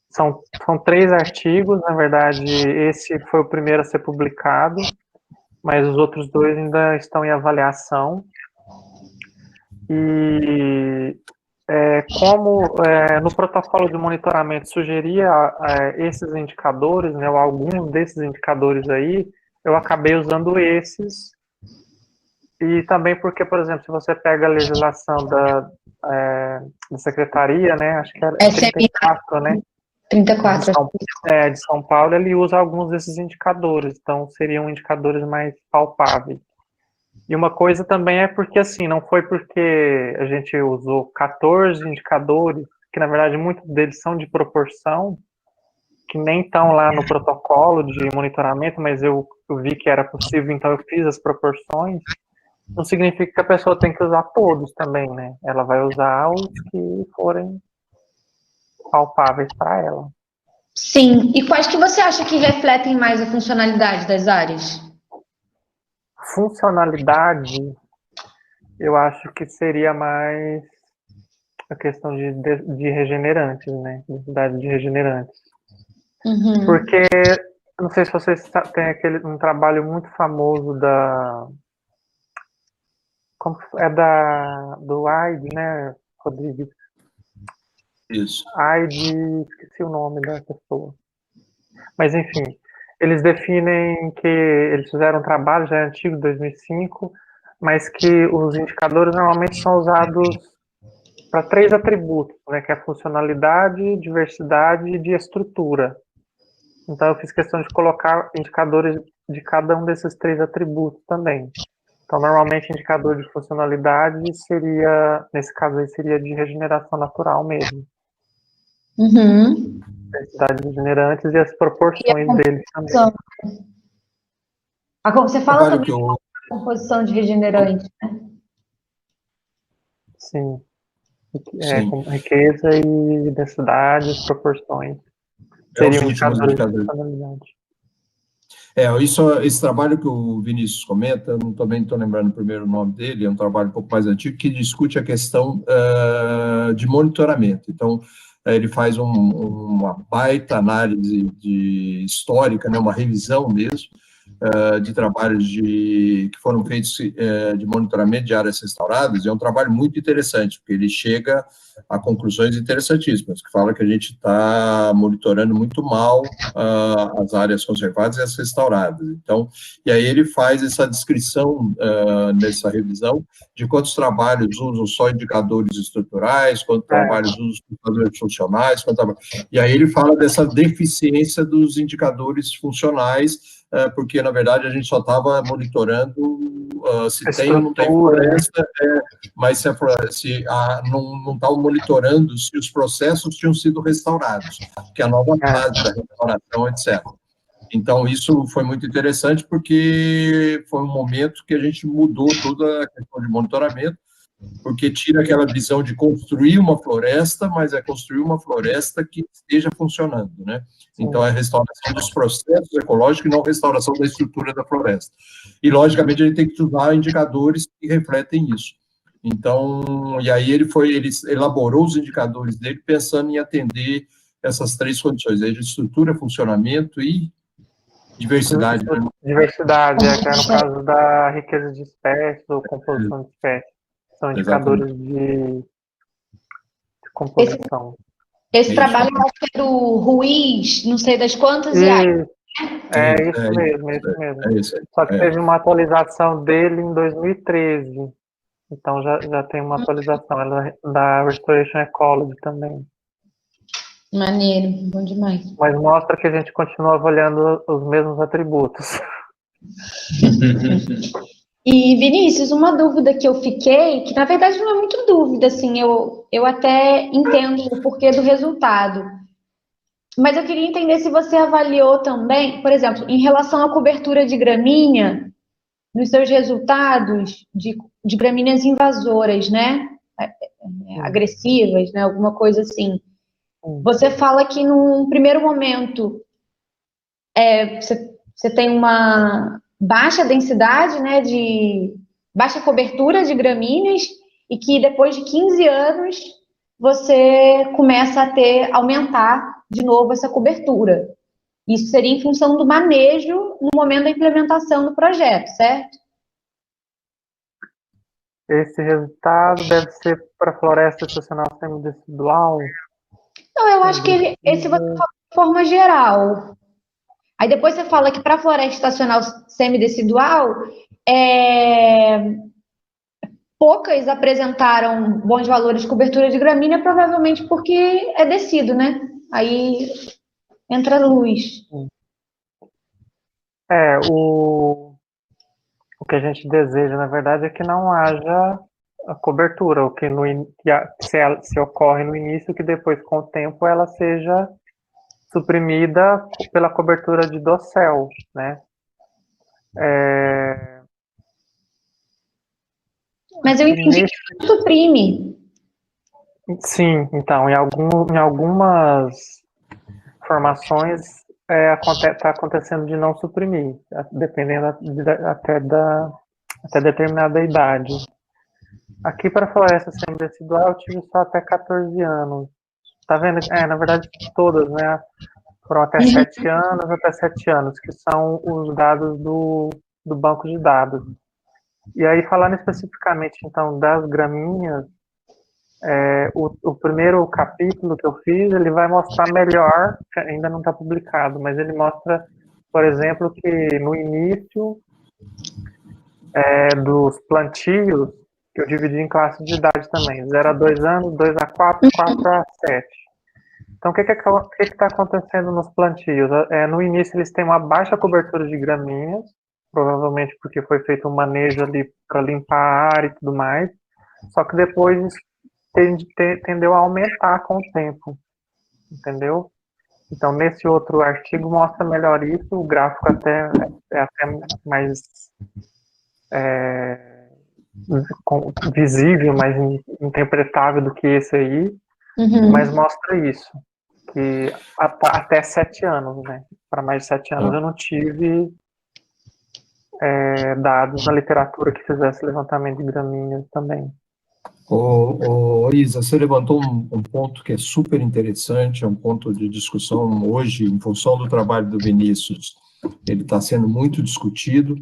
São 3 artigos, na verdade, esse foi o primeiro a ser publicado, mas os outros 2 ainda estão em avaliação. E como no protocolo de monitoramento sugeria esses indicadores, né, ou alguns desses indicadores aí, eu acabei usando esses. E também porque, por exemplo, se você pega a legislação da secretaria, né, acho que era 34, né? 34. De São Paulo, ele usa alguns desses indicadores, então seriam indicadores mais palpáveis. E uma coisa também é porque, assim, não foi porque a gente usou 14 indicadores, que na verdade muitos deles são de proporção, que nem estão lá no protocolo de monitoramento, mas eu vi que era possível, então eu fiz as proporções. Não significa que a pessoa tem que usar todos também, né? Ela vai usar os que forem palpáveis para ela. Sim. E quais que você acha que refletem mais a funcionalidade das áreas? Funcionalidade, eu acho que seria mais a questão de regenerantes, né? Densidade de regenerantes. Porque, não sei se vocês têm um trabalho muito famoso do AIDE, né, Rodrigues? Isso. AIDE, esqueci o nome da pessoa. Mas, enfim, eles definem que eles fizeram um trabalho, já é antigo, 2005, mas que os indicadores normalmente são usados para 3 atributos, né, que é a funcionalidade, diversidade e de estrutura. Então, eu fiz questão de colocar indicadores de cada um desses 3 atributos também. Então, normalmente, indicador de funcionalidade seria, nesse caso aí, seria de regeneração natural mesmo. Densidade de regenerantes e as proporções deles também. Como você fala também de composição de regenerantes, né? Sim. Com riqueza e densidade, as proporções. Seriam indicadores de funcionalidade. Esse trabalho que o Vinícius comenta, eu também estou lembrando o primeiro nome dele, é um trabalho um pouco mais antigo, que discute a questão de monitoramento. Então, ele faz uma baita análise histórica, né, uma revisão mesmo, de trabalhos que foram feitos de monitoramento de áreas restauradas, é um trabalho muito interessante, porque ele chega a conclusões interessantíssimas, que fala que a gente está monitorando muito mal as áreas conservadas e as restauradas. Então, e aí ele faz essa descrição nessa revisão de quantos trabalhos usam só indicadores estruturais, quantos trabalhos usam indicadores funcionais, e aí ele fala dessa deficiência dos indicadores funcionais, porque, na verdade, a gente só estava monitorando se tem ou não tem floresta, mas se não estava monitorando se os processos tinham sido restaurados, que é a nova fase da restauração, etc. Então, isso foi muito interessante, porque foi um momento que a gente mudou toda a questão de monitoramento, porque tira aquela visão de construir uma floresta, mas é construir uma floresta que esteja funcionando, né? Então, é a restauração dos processos ecológicos e não a restauração da estrutura da floresta. E, logicamente, a gente tem que usar indicadores que refletem isso. Então, e aí ele elaborou os indicadores dele pensando em atender essas três condições, de estrutura, funcionamento e diversidade. Diversidade, que é no caso da riqueza de espécies ou composição de espécies. São indicadores de composição. Esse trabalho é do Ruiz, não sei das quantas, isso mesmo. Só que teve uma atualização dele em 2013. Então já tem uma atualização. Ela é da Restoration Ecology também. Maneiro, bom demais. Mas mostra que a gente continua avaliando os mesmos atributos. E, Vinícius, uma dúvida que eu fiquei, que na verdade não é muito dúvida, assim, eu até entendo o porquê do resultado. Mas eu queria entender se você avaliou também, por exemplo, em relação à cobertura de gramínea, nos seus resultados de gramíneas invasoras, né? Agressivas, né? Alguma coisa assim. Você fala que num primeiro momento você tem uma baixa densidade, né, de baixa cobertura de gramíneas, e que depois de 15 anos você começa a aumentar de novo essa cobertura. Isso seria em função do manejo no momento da implementação do projeto, certo? Esse resultado deve ser para a floresta estacional semidecidual? Não, eu acho que esse você fala de forma geral. Aí depois você fala que para a floresta estacional semidecidual, poucas apresentaram bons valores de cobertura de gramínea, provavelmente porque é decido, né? Aí entra a luz. O que a gente deseja, na verdade, é que não haja a cobertura, o que se ocorre no início, que depois, com o tempo, ela seja suprimida pela cobertura de dossel, né? Mas eu entendi que não suprime. Sim, então, em algumas formações está acontecendo de não suprimir, dependendo até determinada idade. Aqui para a floresta semidecidual eu tive só até 14 anos. Tá vendo? Na verdade, todas, né? Foram até 7 anos, que são os dados do banco de dados. E aí, falando especificamente, então, das gramíneas, o primeiro capítulo que eu fiz, ele vai mostrar melhor, que ainda não está publicado, mas ele mostra, por exemplo, que no início dos plantios, que eu dividi em classes de idade também, 0 a 2 anos, 2 a 4, 4 a 7. Então, o que está acontecendo nos plantios? No início, eles têm uma baixa cobertura de gramíneas, provavelmente porque foi feito um manejo ali para limpar a área e tudo mais, só que depois tendeu a aumentar com o tempo, entendeu? Então, nesse outro artigo mostra melhor isso, o gráfico é até mais visível, mais interpretável do que esse aí, mas mostra isso, que até 7 anos, né? Para mais de 7 anos eu não tive dados na literatura que fizesse levantamento de gramíneas também. Isa, você levantou um ponto que é super interessante, é um ponto de discussão hoje, em função do trabalho do Vinícius, ele está sendo muito discutido,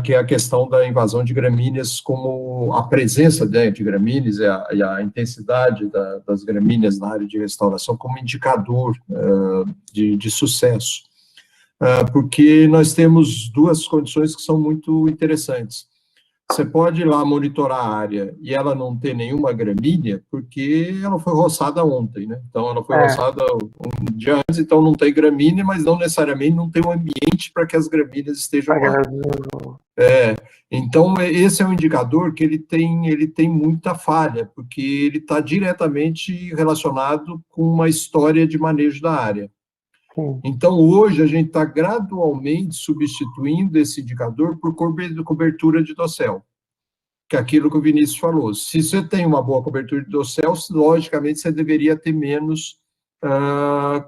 que é a questão da invasão de gramíneas, como a presença, né, de gramíneas e a intensidade das gramíneas na área de restauração como indicador de sucesso. Porque nós temos duas condições que são muito interessantes. Você pode ir lá monitorar a área e ela não ter nenhuma gramínea, porque ela foi roçada ontem, né? Então, ela foi roçada um dia antes, então não tem gramínea, mas não necessariamente não tem um ambiente para que as gramíneas estejam lá. Então, esse é um indicador que ele tem muita falha, porque ele está diretamente relacionado com uma história de manejo da área. Então, hoje, a gente está gradualmente substituindo esse indicador por cobertura de dossel, que é aquilo que o Vinícius falou. Se você tem uma boa cobertura de dossel, logicamente, você deveria ter menos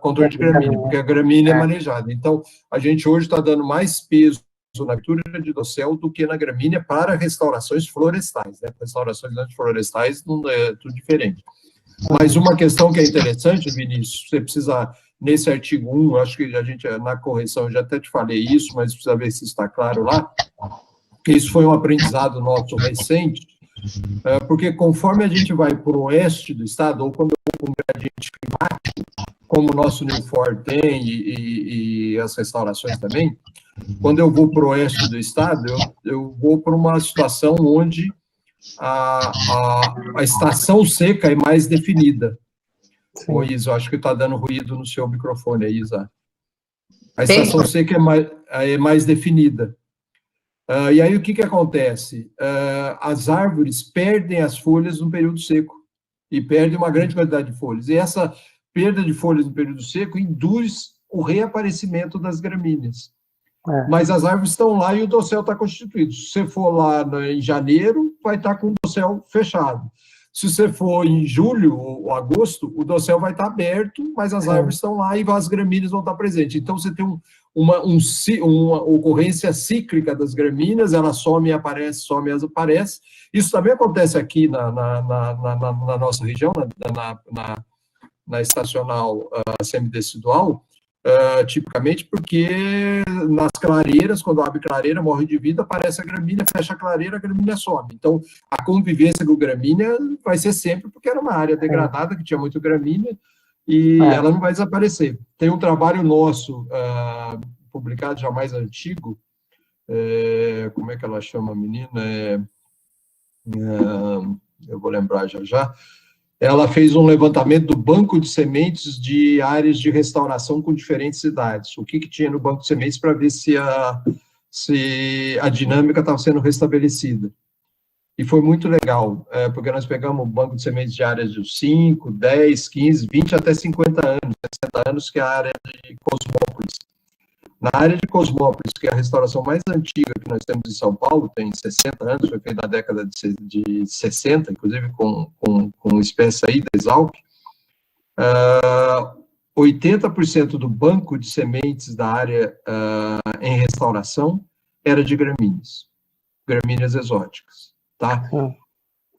controle de gramínea, porque a gramínea é manejada. Então, a gente hoje está dando mais peso na cobertura de dossel do que na gramínea para restaurações florestais, né? Restaurações antiflorestais não é tudo diferente. Mas uma questão que é interessante, Vinícius, você precisa... Nesse artigo 1, acho que a gente, na correção, eu já até te falei isso, mas precisa ver se está claro lá, que isso foi um aprendizado nosso recente, porque conforme a gente vai para o oeste do estado, ou quando eu vou para um gradiente climático, como o nosso Newford tem, e as restaurações também, quando eu vou para o oeste do estado, eu vou para uma situação onde a estação seca é mais definida. Ô, Isa, acho que está dando ruído no seu microfone aí, Isa. A estação seca é mais definida. E aí, o que acontece? As árvores perdem as folhas no período seco, e perdem uma grande quantidade de folhas. E essa perda de folhas no período seco induz o reaparecimento das gramíneas. Mas as árvores estão lá e o dossel está constituído. Se você for lá em janeiro, vai estar com o dossel fechado. Se você for em julho ou agosto, o dossel vai estar aberto, mas as árvores estão lá e as gramíneas vão estar presentes. Então, você tem uma ocorrência cíclica das gramíneas, ela some e aparece, some e aparece. Isso também acontece aqui na nossa região, na estacional semidecidual, tipicamente porque nas clareiras, quando abre clareira, morre de vida, aparece a gramínea, fecha a clareira, a gramínea some. Então, a convivência com gramínea vai ser sempre, porque era uma área degradada, que tinha muito gramínea, e ela não vai desaparecer. Tem um trabalho nosso, publicado já mais antigo, como é que ela chama a menina? Eu vou lembrar já. Ela fez um levantamento do banco de sementes de áreas de restauração com diferentes cidades. O que tinha no banco de sementes para ver se a dinâmica estava sendo restabelecida. E foi muito legal, porque nós pegamos o banco de sementes de áreas de 5, 10, 15, 20 até 50 anos, 60 anos, que é a área de Cosmópolis. Na área de Cosmópolis, que é a restauração mais antiga que nós temos em São Paulo, tem 60 anos, foi feita na década de 60, inclusive com espécie aí da Exalc, 80% do banco de sementes da área em restauração era de gramíneas exóticas, tá?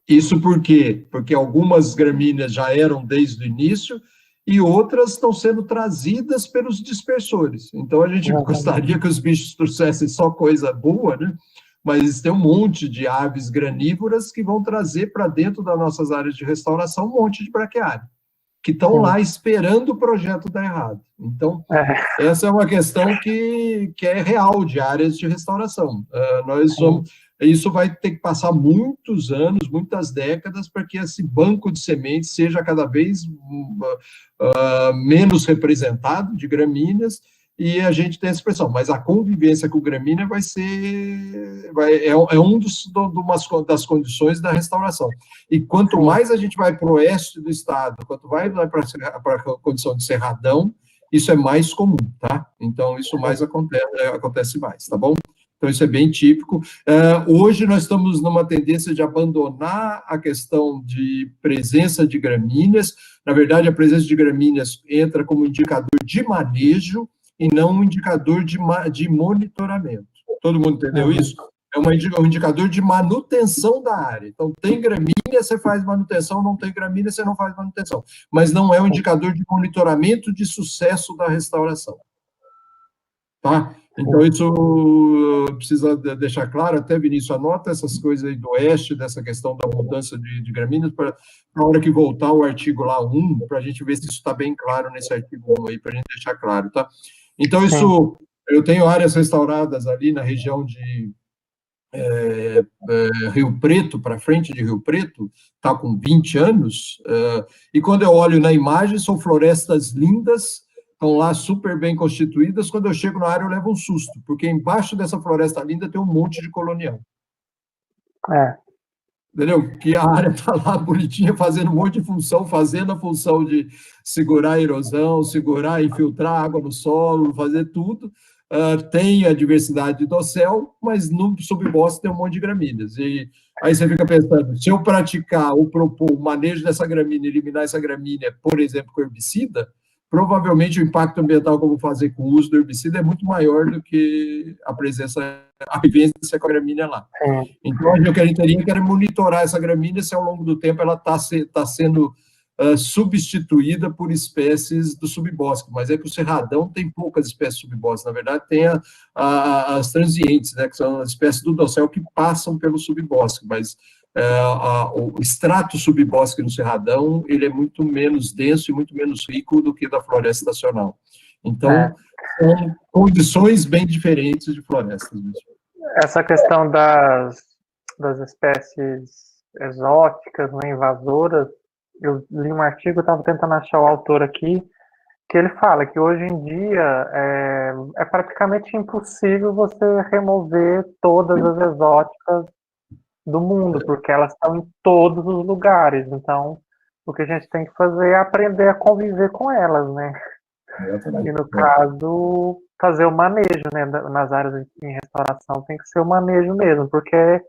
Isso por quê? Porque algumas gramíneas já eram desde o início, e outras estão sendo trazidas pelos dispersores. Então, a gente gostaria que os bichos trouxessem só coisa boa, né? Mas tem um monte de aves granívoras que vão trazer para dentro das nossas áreas de restauração um monte de braquiária, que estão lá esperando o projeto dar errado. Então, essa é uma questão que é real de áreas de restauração. Isso vai ter que passar muitos anos, muitas décadas, para que esse banco de sementes seja cada vez menos representado de gramíneas, e a gente tem essa expressão. Mas a convivência com gramínea é uma das condições da restauração. E quanto mais a gente vai para o oeste do estado, quanto vai para a condição de cerradão, isso é mais comum, tá? Então, isso mais acontece mais, tá bom? Então, isso é bem típico. Hoje, nós estamos numa tendência de abandonar a questão de presença de gramíneas. Na verdade, a presença de gramíneas entra como indicador de manejo e não um indicador de monitoramento. Todo mundo entendeu isso? É um indicador de manutenção da área. Então, tem gramínea, você faz manutenção, não tem gramínea, você não faz manutenção. Mas não é um indicador de monitoramento de sucesso da restauração. tá? Então, isso precisa deixar claro, até, Vinícius, anota essas coisas aí do oeste, dessa questão da mudança de gramíneas, para na hora que voltar o artigo lá 1, para a gente ver se isso está bem claro nesse artigo 1 aí, para a gente deixar claro, tá? Então, isso, eu tenho áreas restauradas ali na região de Rio Preto, para frente de Rio Preto, está com 20 anos, e quando eu olho na imagem, são florestas lindas, estão lá super bem constituídas, quando eu chego na área eu levo um susto, porque embaixo dessa floresta linda tem um monte de colonial. Entendeu? Que a área está lá bonitinha, fazendo um monte de função, fazendo a função de segurar a erosão, segurar, infiltrar água no solo, fazer tudo. Tem a diversidade do céu, mas no subbosque tem um monte de gramíneas. E aí você fica pensando, se eu praticar ou propor o manejo dessa gramínea, eliminar essa gramínea, por exemplo, com herbicida, provavelmente o impacto ambiental que eu vou fazer com o uso do herbicida é muito maior do que a vivência com a gramínea lá. Então, o que a gente teria que era monitorar essa gramínea se ao longo do tempo ela está sendo substituída por espécies do subbosque, mas é que o cerradão tem poucas espécies subbosque, na verdade tem as transientes, né, que são as espécies do dossel que passam pelo subbosque, mas o extrato subbosque no cerradão, ele é muito menos denso e muito menos rico do que da floresta estacional. Então, são condições bem diferentes de florestas mesmo. Essa questão das espécies exóticas, né, invasoras, eu li um artigo, estava tentando achar o autor aqui, que ele fala que hoje em dia é praticamente impossível você remover todas as exóticas do mundo, porque elas estão em todos os lugares. Então, o que a gente tem que fazer é aprender a conviver com elas, né? E no caso, fazer o manejo, né? Nas áreas em restauração tem que ser o manejo mesmo, porque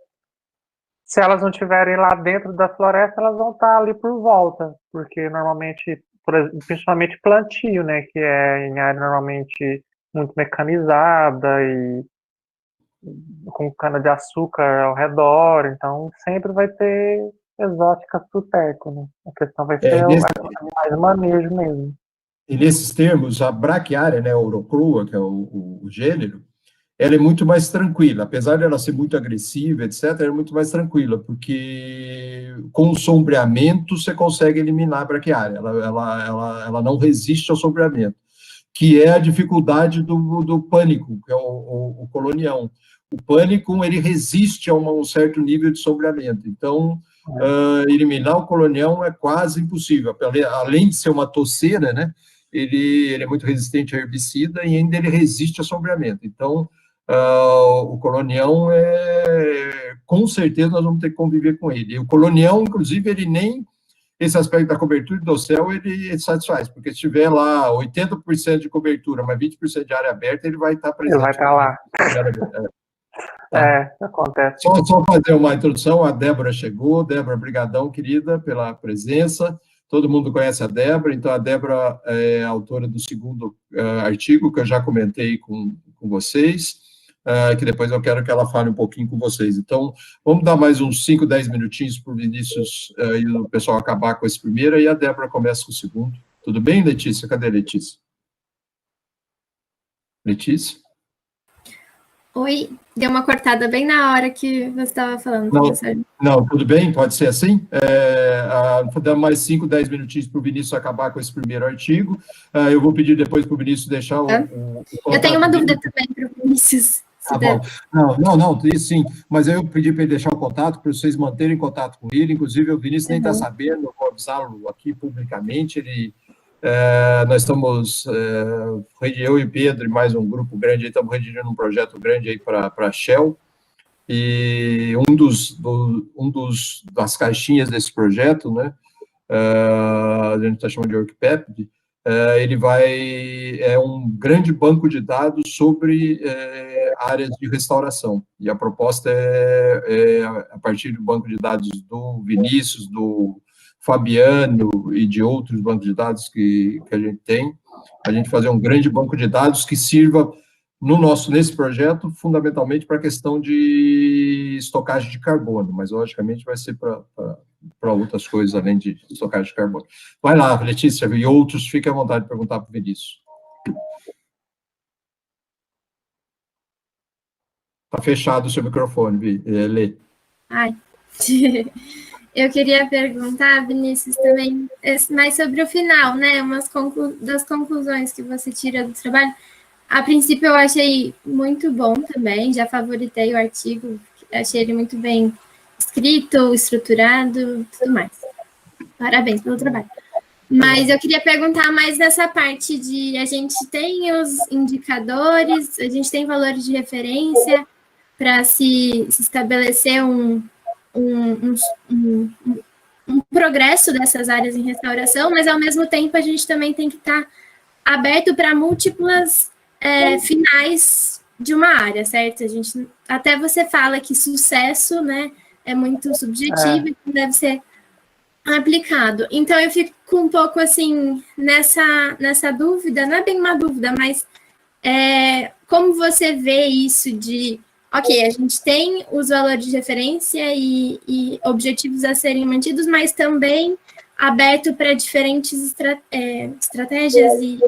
se elas não estiverem lá dentro da floresta, elas vão estar ali por volta, porque normalmente, principalmente plantio, né, que é em área normalmente muito mecanizada e com cana-de-açúcar ao redor, então sempre vai ter exóticas por perto, né? A questão vai ser mais manejo mesmo. E nesses termos, a braquiária, né, a Orocrua, que é o gênero, ela é muito mais tranquila, apesar de ela ser muito agressiva, etc., ela é muito mais tranquila, porque com o sombreamento você consegue eliminar a braquiária, ela não resiste ao sombreamento, que é a dificuldade do pânico, que é o colonião. O pânico, ele resiste a um certo nível de sombreamento, então, eliminar o colonião é quase impossível, além de ser uma toceira, né, ele é muito resistente a herbicida e ainda ele resiste a sombreamento, então, o colonião com certeza nós vamos ter que conviver com ele. E o colonião, inclusive, ele nem esse aspecto da cobertura do céu ele satisfaz, porque se tiver lá 80% de cobertura, mas 20% de área aberta, ele vai estar presente. Ele vai estar lá. Acontece. Só fazer uma introdução, a Débora chegou. Débora, brigadão, querida, pela presença. Todo mundo conhece a Débora, então a Débora é autora do segundo artigo, que eu já comentei com vocês, que depois eu quero que ela fale um pouquinho com vocês. Então, vamos dar mais uns 5, 10 minutinhos para o Vinícius e o pessoal acabar com esse primeiro, e a Débora começa com o segundo. Tudo bem, Letícia? Cadê a Letícia? Letícia? Oi, deu uma cortada bem na hora que você estava falando, professor. Não, tudo bem? Pode ser assim? Dá mais 5, 10 minutinhos para o Vinícius acabar com esse primeiro artigo. Eu vou pedir depois para o Vinícius deixar o eu tenho uma dúvida também para o Vinícius. Bom. Não, isso sim, mas eu pedi para ele deixar o contato, para vocês manterem contato com ele, inclusive o Vinícius nem está sabendo, eu vou avisá-lo aqui publicamente, nós estamos, eu e o Pedro e mais um grupo grande, estamos redigindo um projeto grande aí para a Shell, e das caixinhas desse projeto, né, a gente está chamando de WorkPepd, é um grande banco de dados sobre áreas de restauração, e a proposta é a partir do banco de dados do Vinícius, do Fabiano e de outros bancos de dados que a gente tem, a gente fazer um grande banco de dados que sirva nesse projeto, fundamentalmente para a questão de estocagem de carbono, mas logicamente vai ser para outras coisas além de estocagem de carbono. Vai lá, Letícia, e outros, fiquem à vontade de perguntar para o Vinícius. Tá fechado o seu microfone, Lê. Ai. Eu queria perguntar, Vinícius, também, mais sobre o final, né? Das conclusões que você tira do trabalho. A princípio, eu achei muito bom também, já favoritei o artigo, achei ele muito bem escrito, estruturado, tudo mais. Parabéns pelo trabalho. Mas eu queria perguntar mais nessa parte de a gente tem os indicadores, a gente tem valores de referência para se estabelecer um progresso dessas áreas em restauração, mas ao mesmo tempo a gente também tem que estar aberto para múltiplas finais de uma área, certo? A gente até você fala que sucesso, né, é muito subjetivo e deve ser aplicado. Então eu fico um pouco assim nessa dúvida, não é bem uma dúvida, mas como você vê isso de ok, a gente tem os valores de referência e objetivos a serem mantidos, mas também aberto para diferentes estratégias e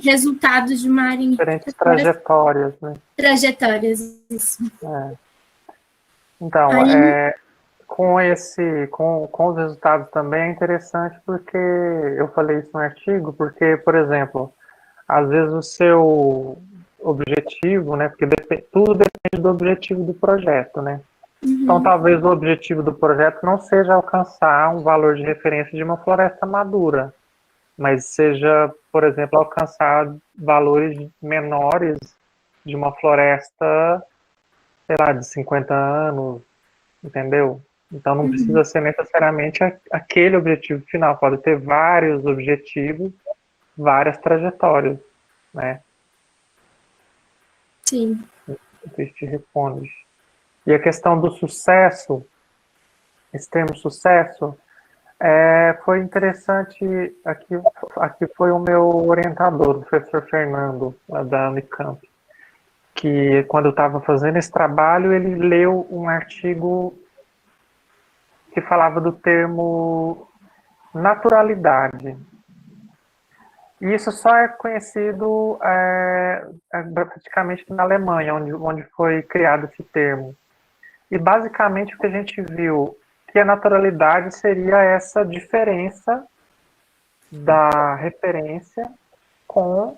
resultados de uma área em Diferentes trajetórias, né? Trajetórias, isso. Então, Aí... com os resultados também é interessante porque eu falei isso no artigo, porque, por exemplo, às vezes o seu objetivo, né? Porque tudo depende do objetivo do projeto, né? Então, talvez o objetivo do projeto não seja alcançar um valor de referência de uma floresta madura, mas seja, por exemplo, alcançar valores menores de uma floresta, sei lá, de 50 anos, entendeu? Então, não precisa ser necessariamente aquele objetivo final, pode ter vários objetivos, várias trajetórias, né? Sim. Isso te responde. E a questão do sucesso, esse termo sucesso, foi interessante, aqui foi o meu orientador, o professor Fernando, lá da Unicamp, que quando eu estava fazendo esse trabalho, ele leu um artigo que falava do termo naturalidade. E isso só é conhecido praticamente na Alemanha, onde foi criado esse termo. E basicamente o que a gente viu que a naturalidade seria essa diferença da referência com